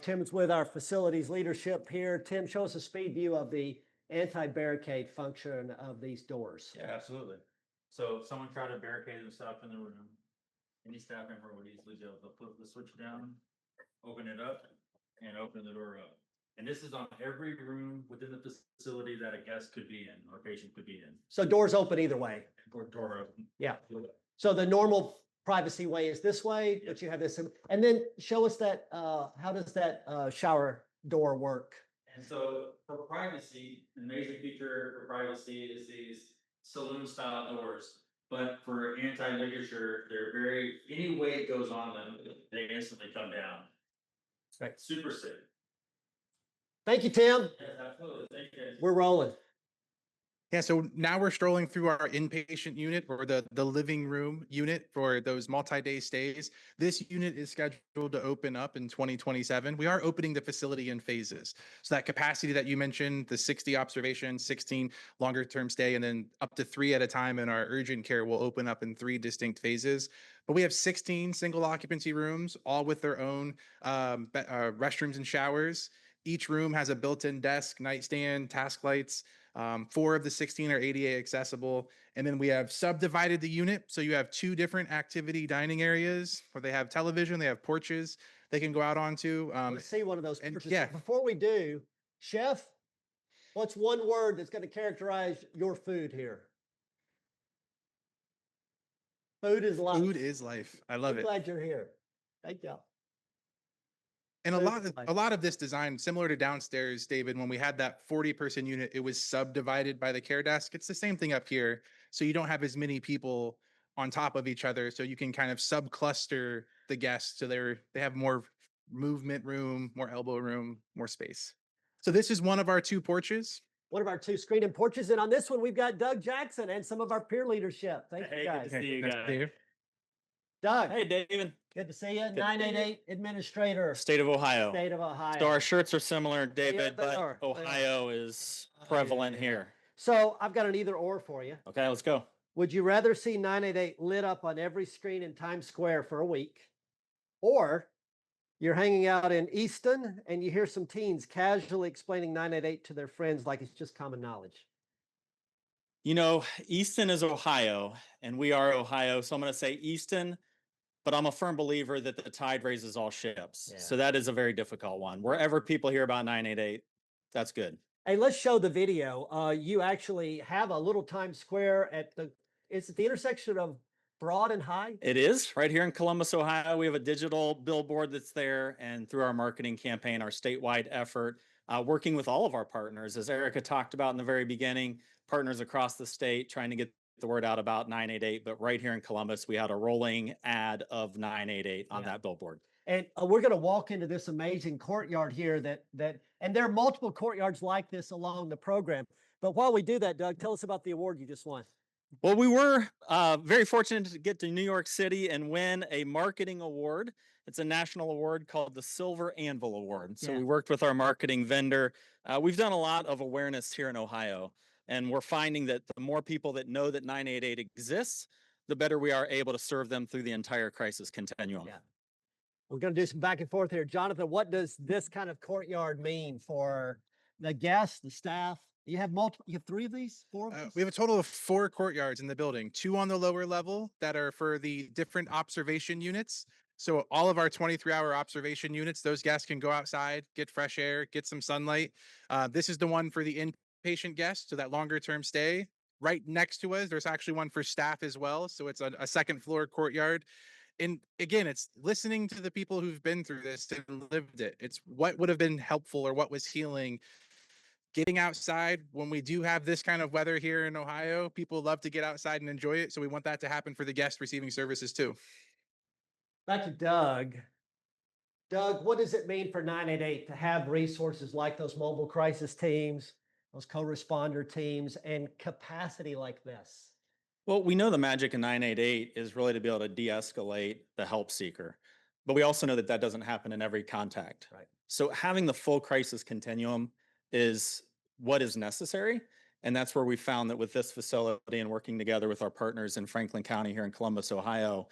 Tim's with our facilities leadership here. Tim, show us a speed view of the anti-barricade function of these doors. Yeah, absolutely. So if someone tried to barricade themselves in the room, any staff member would easily be able to flip the switch down, open it up, and open the door up. And this is on every room within the facility that a guest could be in or patient could be in. So doors open either way. Door open. Yeah. So the normal privacy way is this way, but you have this. And then show us that, how does that shower door work? And so for privacy, the major feature for privacy is these saloon style doors. But for anti-ligature, they're any way it goes on them, they instantly come down. Right. Super safe. Thank you, Tim. Yes, absolutely. Thank you. We're rolling. Yeah, so now we're strolling through our inpatient unit or the living room unit for those multi-day stays. This unit is scheduled to open up in 2027. We are opening the facility in phases. So that capacity that you mentioned, the 60 observation, 16 longer term stay, and then up to 3 at a time in our urgent care will open up in 3 distinct phases. But we have 16 single occupancy rooms, all with their own restrooms and showers. Each room has a built-in desk, nightstand, task lights. 4 of the 16 are ADA accessible. And then we have subdivided the unit. So you have 2 different activity dining areas where they have television, they have porches they can go out onto. Let's see one of those and porches. yeah. Before we do, Chef, what's one word that's going to characterize your food here? Food is life. Food is life. I love I'm it. glad you're here. Thank you. And Food is a life. lot of this design, similar to downstairs, David, when we had that 40-person unit, it was subdivided by the care desk. It's the same thing up here. So you don't have as many people on top of each other. So you can kind of subcluster the guests so they have more movement room, more elbow room, more space. So this is one of our 2 porches. One of our 2 screened-in porches. And on this one, we've got Doug Jackson and some of our peer leadership. Thank you, guys. Good to see you Nice to guys. see you. Doug, Hey, David. good to see you. to see you. 988 Administrator, State of Ohio. State of Ohio. So our shirts are similar, David, they but are. They are. Ohio is prevalent here. So I've got an either or for you. Okay, let's go. Would you rather see 988 lit up on every screen in Times Square for a week, or you're hanging out in Easton and you hear some teens casually explaining 988 to their friends like it's just common knowledge? You know, Easton is Ohio, and we are Ohio, so I'm going to say Easton, but I'm a firm believer that the tide raises all ships. Yeah. So that is a very difficult one. Wherever people hear about 988, that's good. Hey, let's show the video. You actually have a little Times Square it's at the intersection of Broad and High. It is right here in Columbus, Ohio. We have a digital billboard that's there, and through our marketing campaign, our statewide effort, working with all of our partners, as Erika talked about in the very beginning, partners across the state trying to get the word out about 988. But right here in Columbus, we had a rolling ad of 988 on that billboard. And we're going to walk into this amazing courtyard here and there are multiple courtyards like this along the program. But while we do that, Doug, tell us about the award you just won. Well, we were very fortunate to get to New York City and win a marketing award. It's a national award called the Silver Anvil Award. So we worked with our marketing vendor. We've done a lot of awareness here in Ohio, and we're finding that the more people that know that 988 exists, the better we are able to serve them through the entire crisis continuum. Yeah. We're going to do some back and forth here. Jonathan, what does this kind of courtyard mean for the guests, the staff? You have 3 of these, 4 of these? We have a total of 4 courtyards in the building, 2 on the lower level that are for the different observation units. So all of our 23-hour observation units, those guests can go outside, get fresh air, get some sunlight. This is the one for the inpatient guests, so that longer term stay. Right next to us, there's actually one for staff as well. So it's a second floor courtyard. And again, it's listening to the people who've been through this and lived it. It's what would have been helpful or what was healing. Getting outside when we do have this kind of weather here in Ohio, people love to get outside and enjoy it. So we want that to happen for the guests receiving services too. Back to Doug. Doug, what does it mean for 988 to have resources like those mobile crisis teams, those co-responder teams, and capacity like this? Well, we know the magic in 988 is really to be able to de-escalate the help seeker. But we also know that that doesn't happen in every contact. Right. So having the full crisis continuum is what is necessary. And that's where we found that with this facility and working together with our partners in Franklin County here in Columbus, Ohio,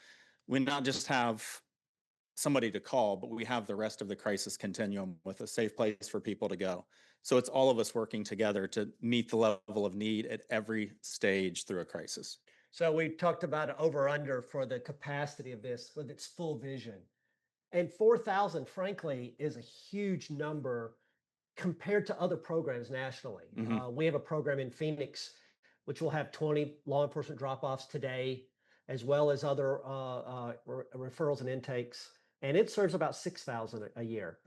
we not just have somebody to call, but we have the rest of the crisis continuum with a safe place for people to go. So it's all of us working together to meet the level of need at every stage through a crisis. So we talked about over under for the capacity of this with its full vision. And 4,000, frankly, is a huge number compared to other programs nationally. We have a program in Phoenix, which will have 20 law enforcement drop-offs today, as well as other referrals and intakes. And it serves about 6,000 a year.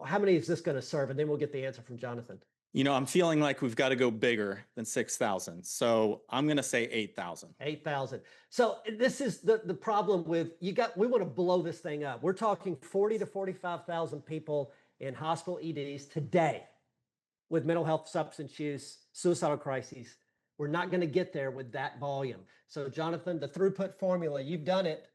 How many is this going to serve? And then we'll get the answer from Jonathan. You know, I'm feeling like we've got to go bigger than 6,000. So I'm going to say 8,000. 8,000. So this is the problem with, we want to blow this thing up. We're talking 40 to 45,000 people in hospital EDs today. with mental health, substance use, suicidal crises. We're not going to get there with that volume. So Jonathan, the throughput formula, you've done it.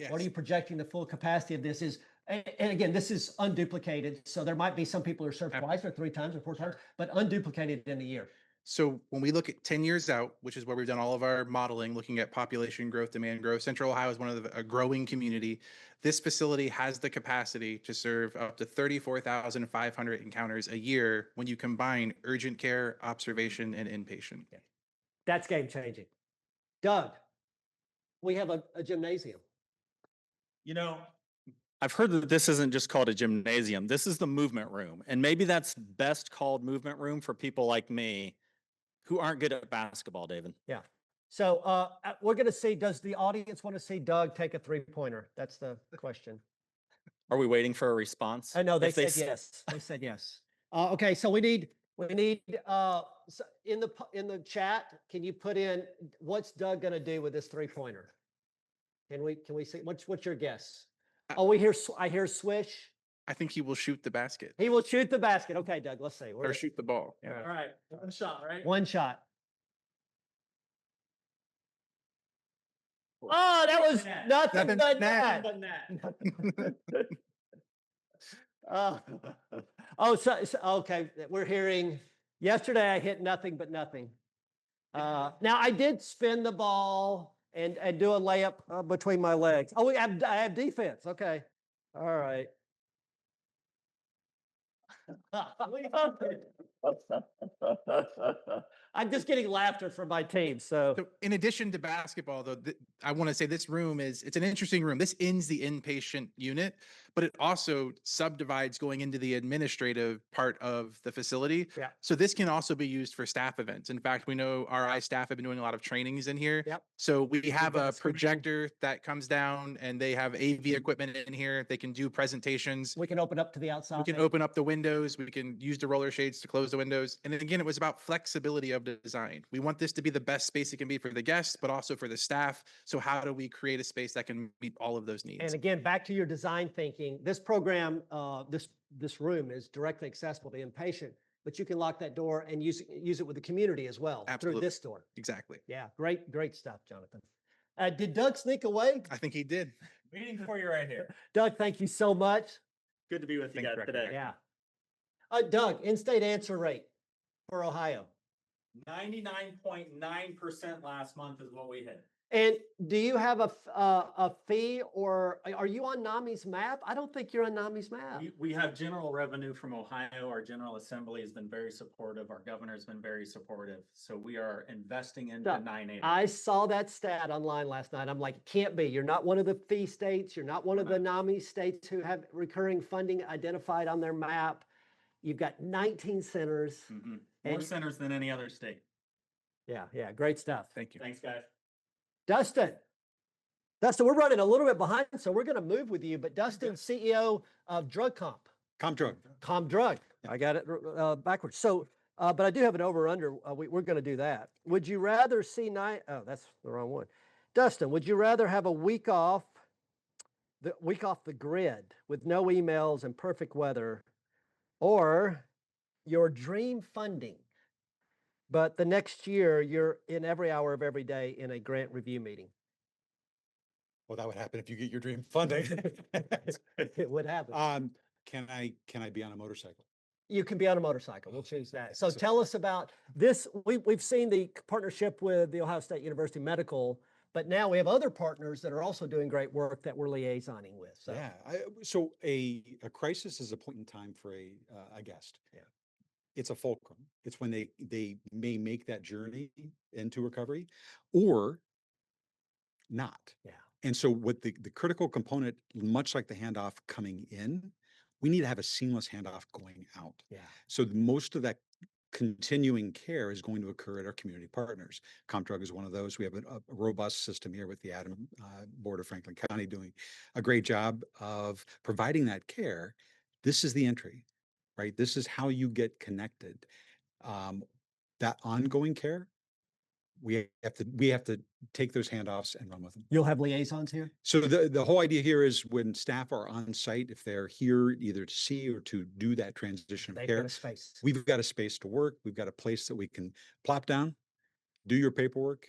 What are you projecting the full capacity of this is? And again, this is unduplicated. So there might be some people who are served twice or 3 times or 4 times, but unduplicated in a year. So when we look at 10 years out, which is where we've done all of our modeling, looking at population growth, demand growth, Central Ohio is one of a growing community. This facility has the capacity to serve up to 34,500 encounters a year when you combine urgent care, observation, and inpatient. That's game changing. Doug, we have a gymnasium. You know, I've heard that this isn't just called a gymnasium. This is the movement room. And maybe that's best called movement room for people like me who aren't good at basketball, David. Yeah. So we're going to see, does the audience want to see Doug take a 3-pointer? That's the question. Are we waiting for a response? I know they If said yes. They said yes. Okay, so we need so in the chat, can you put in what's Doug going to do with this 3-pointer? Can we see what's your guess? Oh, I hear swish. I think he will shoot the basket. He will shoot the basket. Okay, Doug, let's see. Or shoot the ball. Yeah. All right, one shot, right? One shot. Oh, that was nothing but that. Okay. We're hearing yesterday I hit nothing but nothing. Now I did spin the ball and do a layup between my legs. Oh, I have defense. Okay. All right. I'm just getting laughter from my team. So in addition to basketball, though, I want to say it's an interesting room. This ends the inpatient unit, but it also subdivides going into the administrative part of the facility. Yeah. So this can also be used for staff events. In fact, we know RI staff have been doing a lot of trainings in here. Yep. So we have a projector that comes down and they have AV equipment in here. They can do presentations. We can open up to the outside. We can open up the windows. We can use the roller shades to close the windows. And then again, it was about flexibility of design. We want this to be the best space it can be for the guests, but also for the staff. So how do we create a space that can meet all of those needs? And again, back to your design thinking, this program, this room is directly accessible to inpatient, but you can lock that door and use it with the community as well. Absolutely. Through this door. Exactly. Yeah, great stuff, Jonathan. Did Doug sneak away? I think he did. Waiting for you right here. Doug, thank you so much. Good to be with you guys today. Yeah. Doug, in-state answer rate for Ohio. 99.9% last month is what we hit. And do you have a fee, or are you on NAMI's map? I don't think you're on NAMI's map. We have general revenue from Ohio. Our General Assembly has been very supportive. Our governor's been very supportive. So we are investing into 980. I saw that stat online last night. I'm like, it can't be. You're not one of the fee states. You're not one of the NAMI states who have recurring funding identified on their map. You've got 19 centers. Mm-hmm. More centers than any other state. Yeah, great stuff. Thank you. Thanks, guys. Dustin, we're running a little bit behind, so we're going to move with you. But Dustin, CEO of Drug Comp. ComDrug. I got it backwards. So, but I do have an over/under. We're going to do that. Would you rather see Oh, that's the wrong one. Dustin, would you rather have a week off the grid with no emails and perfect weather, or your dream funding, but the next year you're in every hour of every day in a grant review meeting? Well, that would happen if you get your dream funding. It would happen. Can I be on a motorcycle? You can be on a motorcycle. We'll choose that. So tell us about this. We've seen the partnership with the Ohio State University Medical, but now we have other partners that are also doing great work that we're liaisoning with. So. Yeah. So a crisis is a point in time for a guest. Yeah. It's a fulcrum. It's when they may make that journey into recovery or not. Yeah. And so what the critical component, much like the handoff coming in, we need to have a seamless handoff going out. Yeah. So most of that continuing care is going to occur at our community partners. ComDrug is one of those. We have a robust system here with the ADAMH Board of Franklin County doing a great job of providing that care. This is the entry, right? This is how you get connected. That ongoing care, we have to take those handoffs and run with them. You'll have liaisons here? So the whole idea here is when staff are on site, if they're here either to see or to do that transition of They've got care, a space. we've got a space to work. We've got a place that we can plop down, do your paperwork,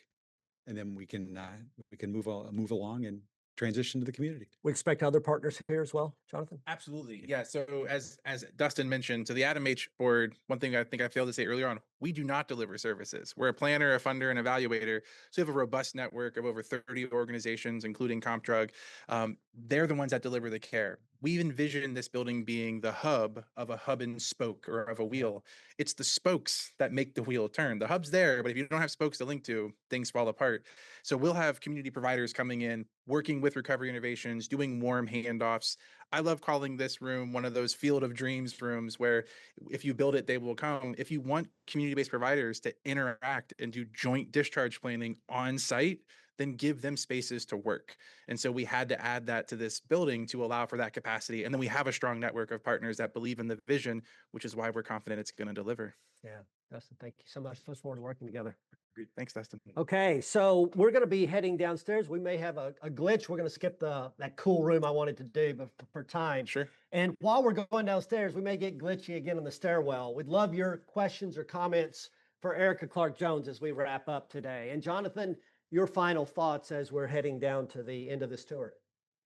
and then we can move along and transition to the community. We expect other partners here as well, Jonathan? Absolutely. Yeah. So as Dustin mentioned, to the ADAMH board, one thing I think I failed to say earlier on, we do not deliver services. We're a planner, a funder, and evaluator. So we have a robust network of over 30 organizations, including CompDrug. They're the ones that deliver the care. We've envisioned this building being the hub of a hub and spoke or of a wheel. It's the spokes that make the wheel turn. The hub's there, but if you don't have spokes to link to, things fall apart. So we'll have community providers coming in, working with Recovery Innovations, doing warm handoffs. I love calling this room one of those field of dreams rooms where if you build it, they will come. If you want community-based providers to interact and do joint discharge planning on site, then give them spaces to work. And so we had to add that to this building to allow for that capacity. And then we have a strong network of partners that believe in the vision, which is why we're confident it's going to deliver. Yeah, Dustin, thank you so much. Look forward to working together. Great. Thanks, Dustin. Okay, so we're going to be heading downstairs. We may have a glitch. We're going to skip that cool room I wanted to do, but for time. Sure. And while we're going downstairs, we may get glitchy again in the stairwell. We'd love your questions or comments for Erika Clark-Jones as we wrap up today. And Jonathan, your final thoughts as we're heading down to the end of this tour.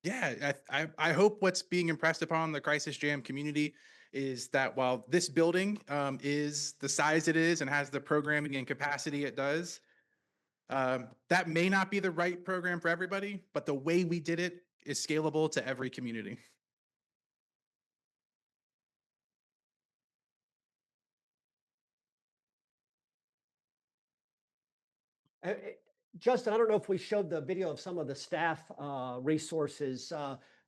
Yeah, I hope what's being impressed upon the Crisis Jam community is that while this building is the size it is and has the programming and capacity it does, that may not be the right program for everybody, but the way we did it is scalable to every community. Justin, I don't know if we showed the video of some of the staff resources,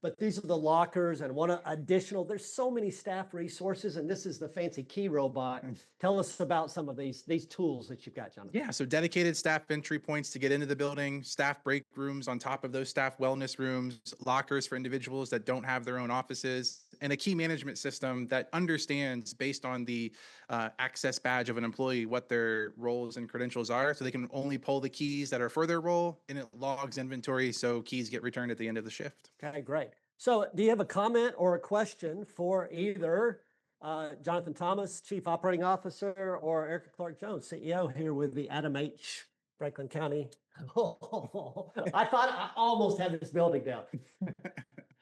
but these are the lockers and one additional. There's so many staff resources, and this is the fancy key robot. Tell us about some of these tools that you've got, Jonathan. Yeah, so dedicated staff entry points to get into the building, staff break rooms on top of those staff wellness rooms, lockers for individuals that don't have their own offices, and a key management system that understands based on the access badge of an employee what their roles and credentials are, so they can only pull the keys that are for their role, and it logs inventory so keys get returned at the end of the shift. Okay, great. So do you have a comment or a question for either Jonathan Thomas, Chief Operating Officer, or Erika Clark-Jones, CEO, here with the ADAMH Franklin County? I thought I almost had this building down.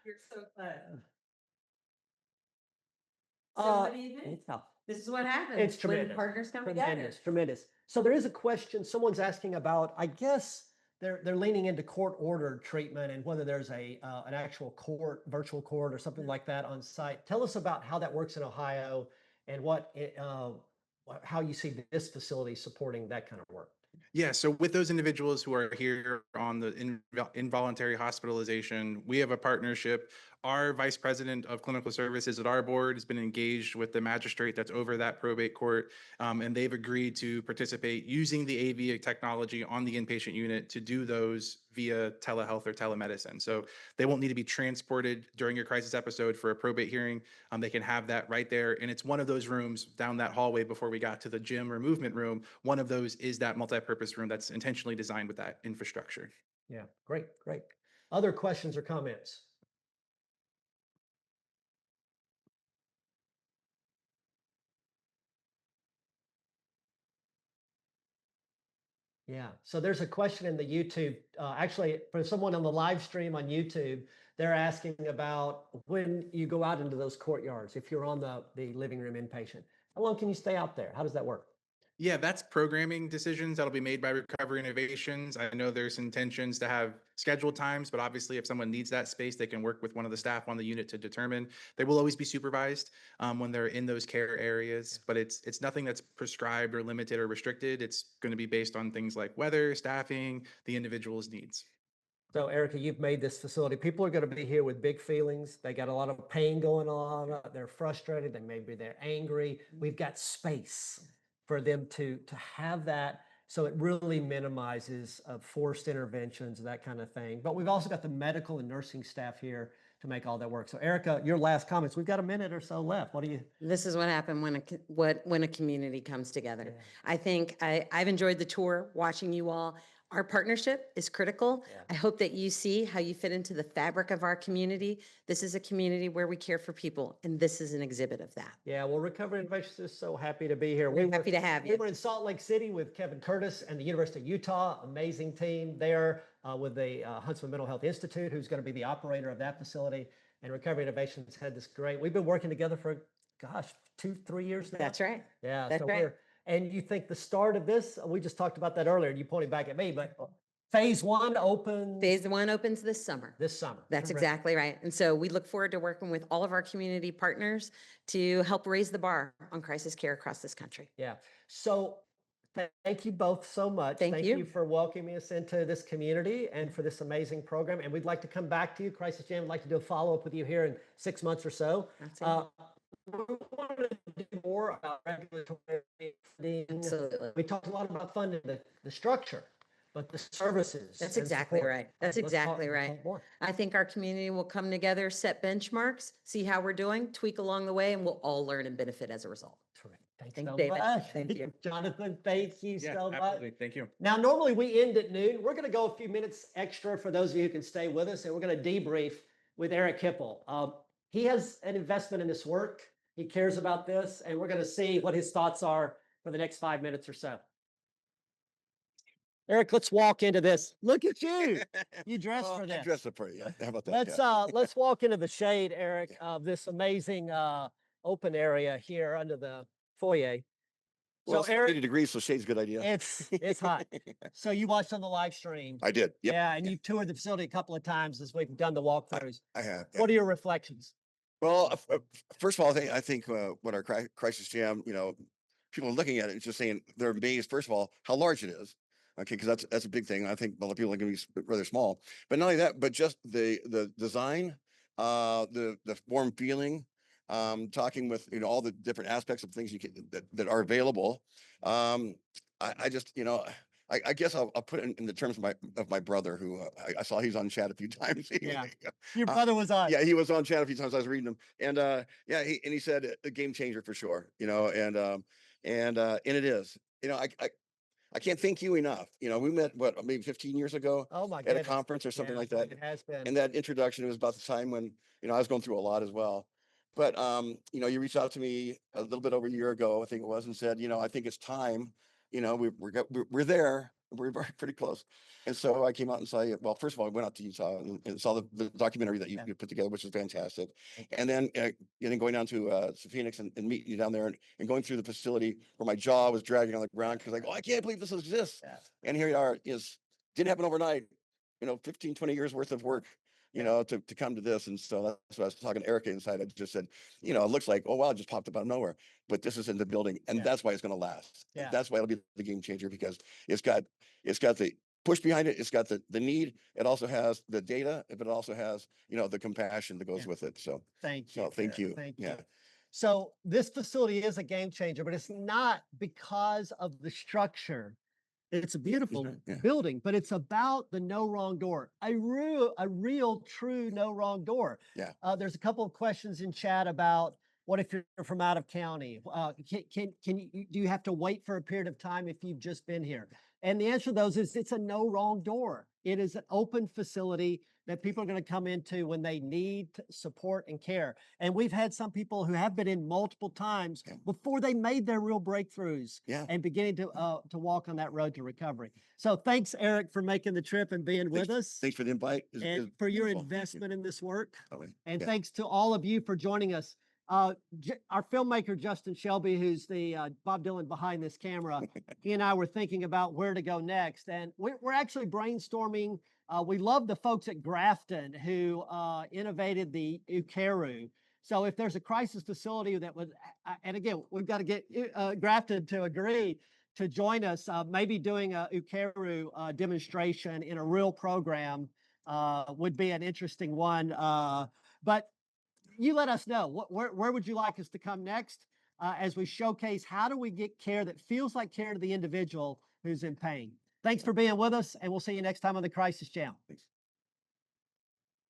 You're so fun. So what do you think? It's tough. This is what happens It's tremendous. when partners come Tremendous, together. tremendous. So there is a question someone's asking about, I guess they're leaning into court ordered treatment and whether there's an actual court, virtual court or something like that on site. Tell us about how that works in Ohio and how you see this facility supporting that kind of work. Yeah, so with those individuals who are here on the involuntary hospitalization, we have a partnership. Our vice president of clinical services at our board has been engaged with the magistrate that's over that probate court, and they've agreed to participate using the AV technology on the inpatient unit to do those via telehealth or telemedicine. So they won't need to be transported during a crisis episode for a probate hearing. They can have that right there. And it's one of those rooms down that hallway before we got to the gym or movement room. One of those is that multi-purpose room that's intentionally designed with that infrastructure. Yeah, great, great. Other questions or comments? Yeah, so there's a question in the YouTube, actually for someone on the live stream on YouTube, they're asking about when you go out into those courtyards, if you're on the living room inpatient, how long can you stay out there? How does that work? Yeah, that's programming decisions that'll be made by Recovery Innovations. I know there's intentions to have scheduled times, but obviously if someone needs that space, they can work with one of the staff on the unit to determine. They will always be supervised when they're in those care areas, but it's nothing that's prescribed or limited or restricted. It's going to be based on things like weather, staffing, the individual's needs. So Erika, you've made this facility. People are going to be here with big feelings. They got a lot of pain going on. They're frustrated. They're angry. We've got space for them to have that So it really minimizes forced interventions, that kind of thing. But we've also got the medical and nursing staff here to make all that work. So Erika, your last comments. We've got a minute or so left. What do you? This is what happened when a community comes together. Yeah. I think I've enjoyed the tour, watching you all. Our partnership is critical. Yeah. I hope that you see how you fit into the fabric of our community. This is a community where we care for people, and this is an exhibit of that. Yeah, well, Recovery Innovations is so happy to be here. We're happy to have We you. were in Salt Lake City with Kevin Curtis and the University of Utah, amazing team there with the Huntsman Mental Health Institute, who's going to be the operator of that facility. And Recovery Innovations had this great, we've been working together for, gosh, 2-3 years now. That's right. Yeah, That's so right. and you think the start of this, we just talked about that earlier, and you pointed back at me, but phase one opens Phase one opens this summer. this summer. That's Correct. exactly right. And so we look forward to working with all of our community partners to help raise the bar on crisis care across this country. Yeah. So thank you both so much. Thank you. You for welcoming us into this community and for this amazing program. And we'd like to come back to you, Crisis Jam. We'd like to do a follow-up with you here in 6 months or so. We want to do more about regulatory funding. Absolutely. We talked a lot about funding, the structure, but the services. That's and exactly support. right. That's Let's talk- exactly right. talk more. I think our community will come together, set benchmarks, see how we're doing, tweak along the way, and we'll all learn and benefit as a result. Terrific. Thanks Thanks, so David. much. Thank you. Jonathan, thank you Yeah, so much. absolutely. Thank you. Now, normally we end at noon. We're going to go a few minutes extra for those of you who can stay with us, and we're going to debrief with Eric Hipple. He has an investment in this work. He cares about this, and we're going to see what his thoughts are for the next 5 minutes or so. Eric, let's walk into this. Look at you. You dressed for this. I dressed up for you. How about that? Let's walk into the shade, Eric, of this amazing open area here under the foyer. Well, So it's Eric, 80 degrees, so shade's a good idea. it's hot. So you watched on the live stream. I did. Yep. Yeah, and you toured the facility a couple of times as we've done the walkthroughs. I have. What are your reflections? Well, first of all, I think what our crisis jam, people are looking at it, it's just saying they're amazed. First of all, how large it is. Okay, because that's a big thing. I think a lot of people are going to be rather small, but not only that, but just the design, the warm feeling, talking with all the different aspects of things you can that are available. I just I guess I'll put it in the terms of my brother, who I saw he's on chat a few times. Yeah, your brother was on. Yeah, he was on chat a few times. I was reading him, and he said a game changer for sure. And it is. I can't thank you enough. We met maybe 15 years ago Oh my at goodness. a conference or something Yeah, like that. It has been. And that introduction was about the time when I was going through a lot as well. But you reached out to me a little bit over a year ago, I think it was, and said, I think it's time. We're there. We're pretty close. And so I came out and saw you. Well, first of all, I went out to Utah and saw the documentary that you put together, which is fantastic. And then going down to Phoenix and meeting you down there and going through the facility where my jaw was dragging on the ground because I can't believe this exists. Yeah. And here you are. Didn't happen overnight. 15, 20 years worth of work. To come to this. And so that's what I was talking to Erika inside. I just said, it looks like, oh, wow, it just popped up out of nowhere. But this is in the building. And that's why it's going to last. Yeah. That's why it'll be the game changer, because it's got the push behind it. It's got the need. It also has the data, but it also has, the compassion that goes with it. So Thank you. thank you. Thank you. Yeah. So this facility is a game changer, but it's not because of the structure. It's a beautiful building, but it's about the no wrong door, a real true no wrong door. Yeah. There's a couple of questions in chat about what if you're from out of county? Do you have to wait for a period of time if you've just been here? And the answer to those is it's a no wrong door. It is an open facility that people are going to come into when they need support and care. And we've had some people who have been in multiple times before they made their real breakthroughs and beginning to walk on that road to recovery. So thanks, Eric, for making the trip and being with us. Thanks for the invite. And for your investment in this work. And Yeah. thanks to all of you for joining us. Our filmmaker, Justin Shelby, who's the Bob Dylan behind this camera, he and I were thinking about where to go next. And we're actually brainstorming. We love the folks at Grafton who innovated the Ukeru. So if there's a crisis facility that would, and again, we've got to get Grafton to agree to join us, maybe doing a Ukeru demonstration in a real program would be an interesting one. But you let us know. Where would you like us to come next? as we showcase how do we get care that feels like care to the individual who's in pain. Thanks for being with us, and we'll see you next time on the Crisis Jam. Thanks.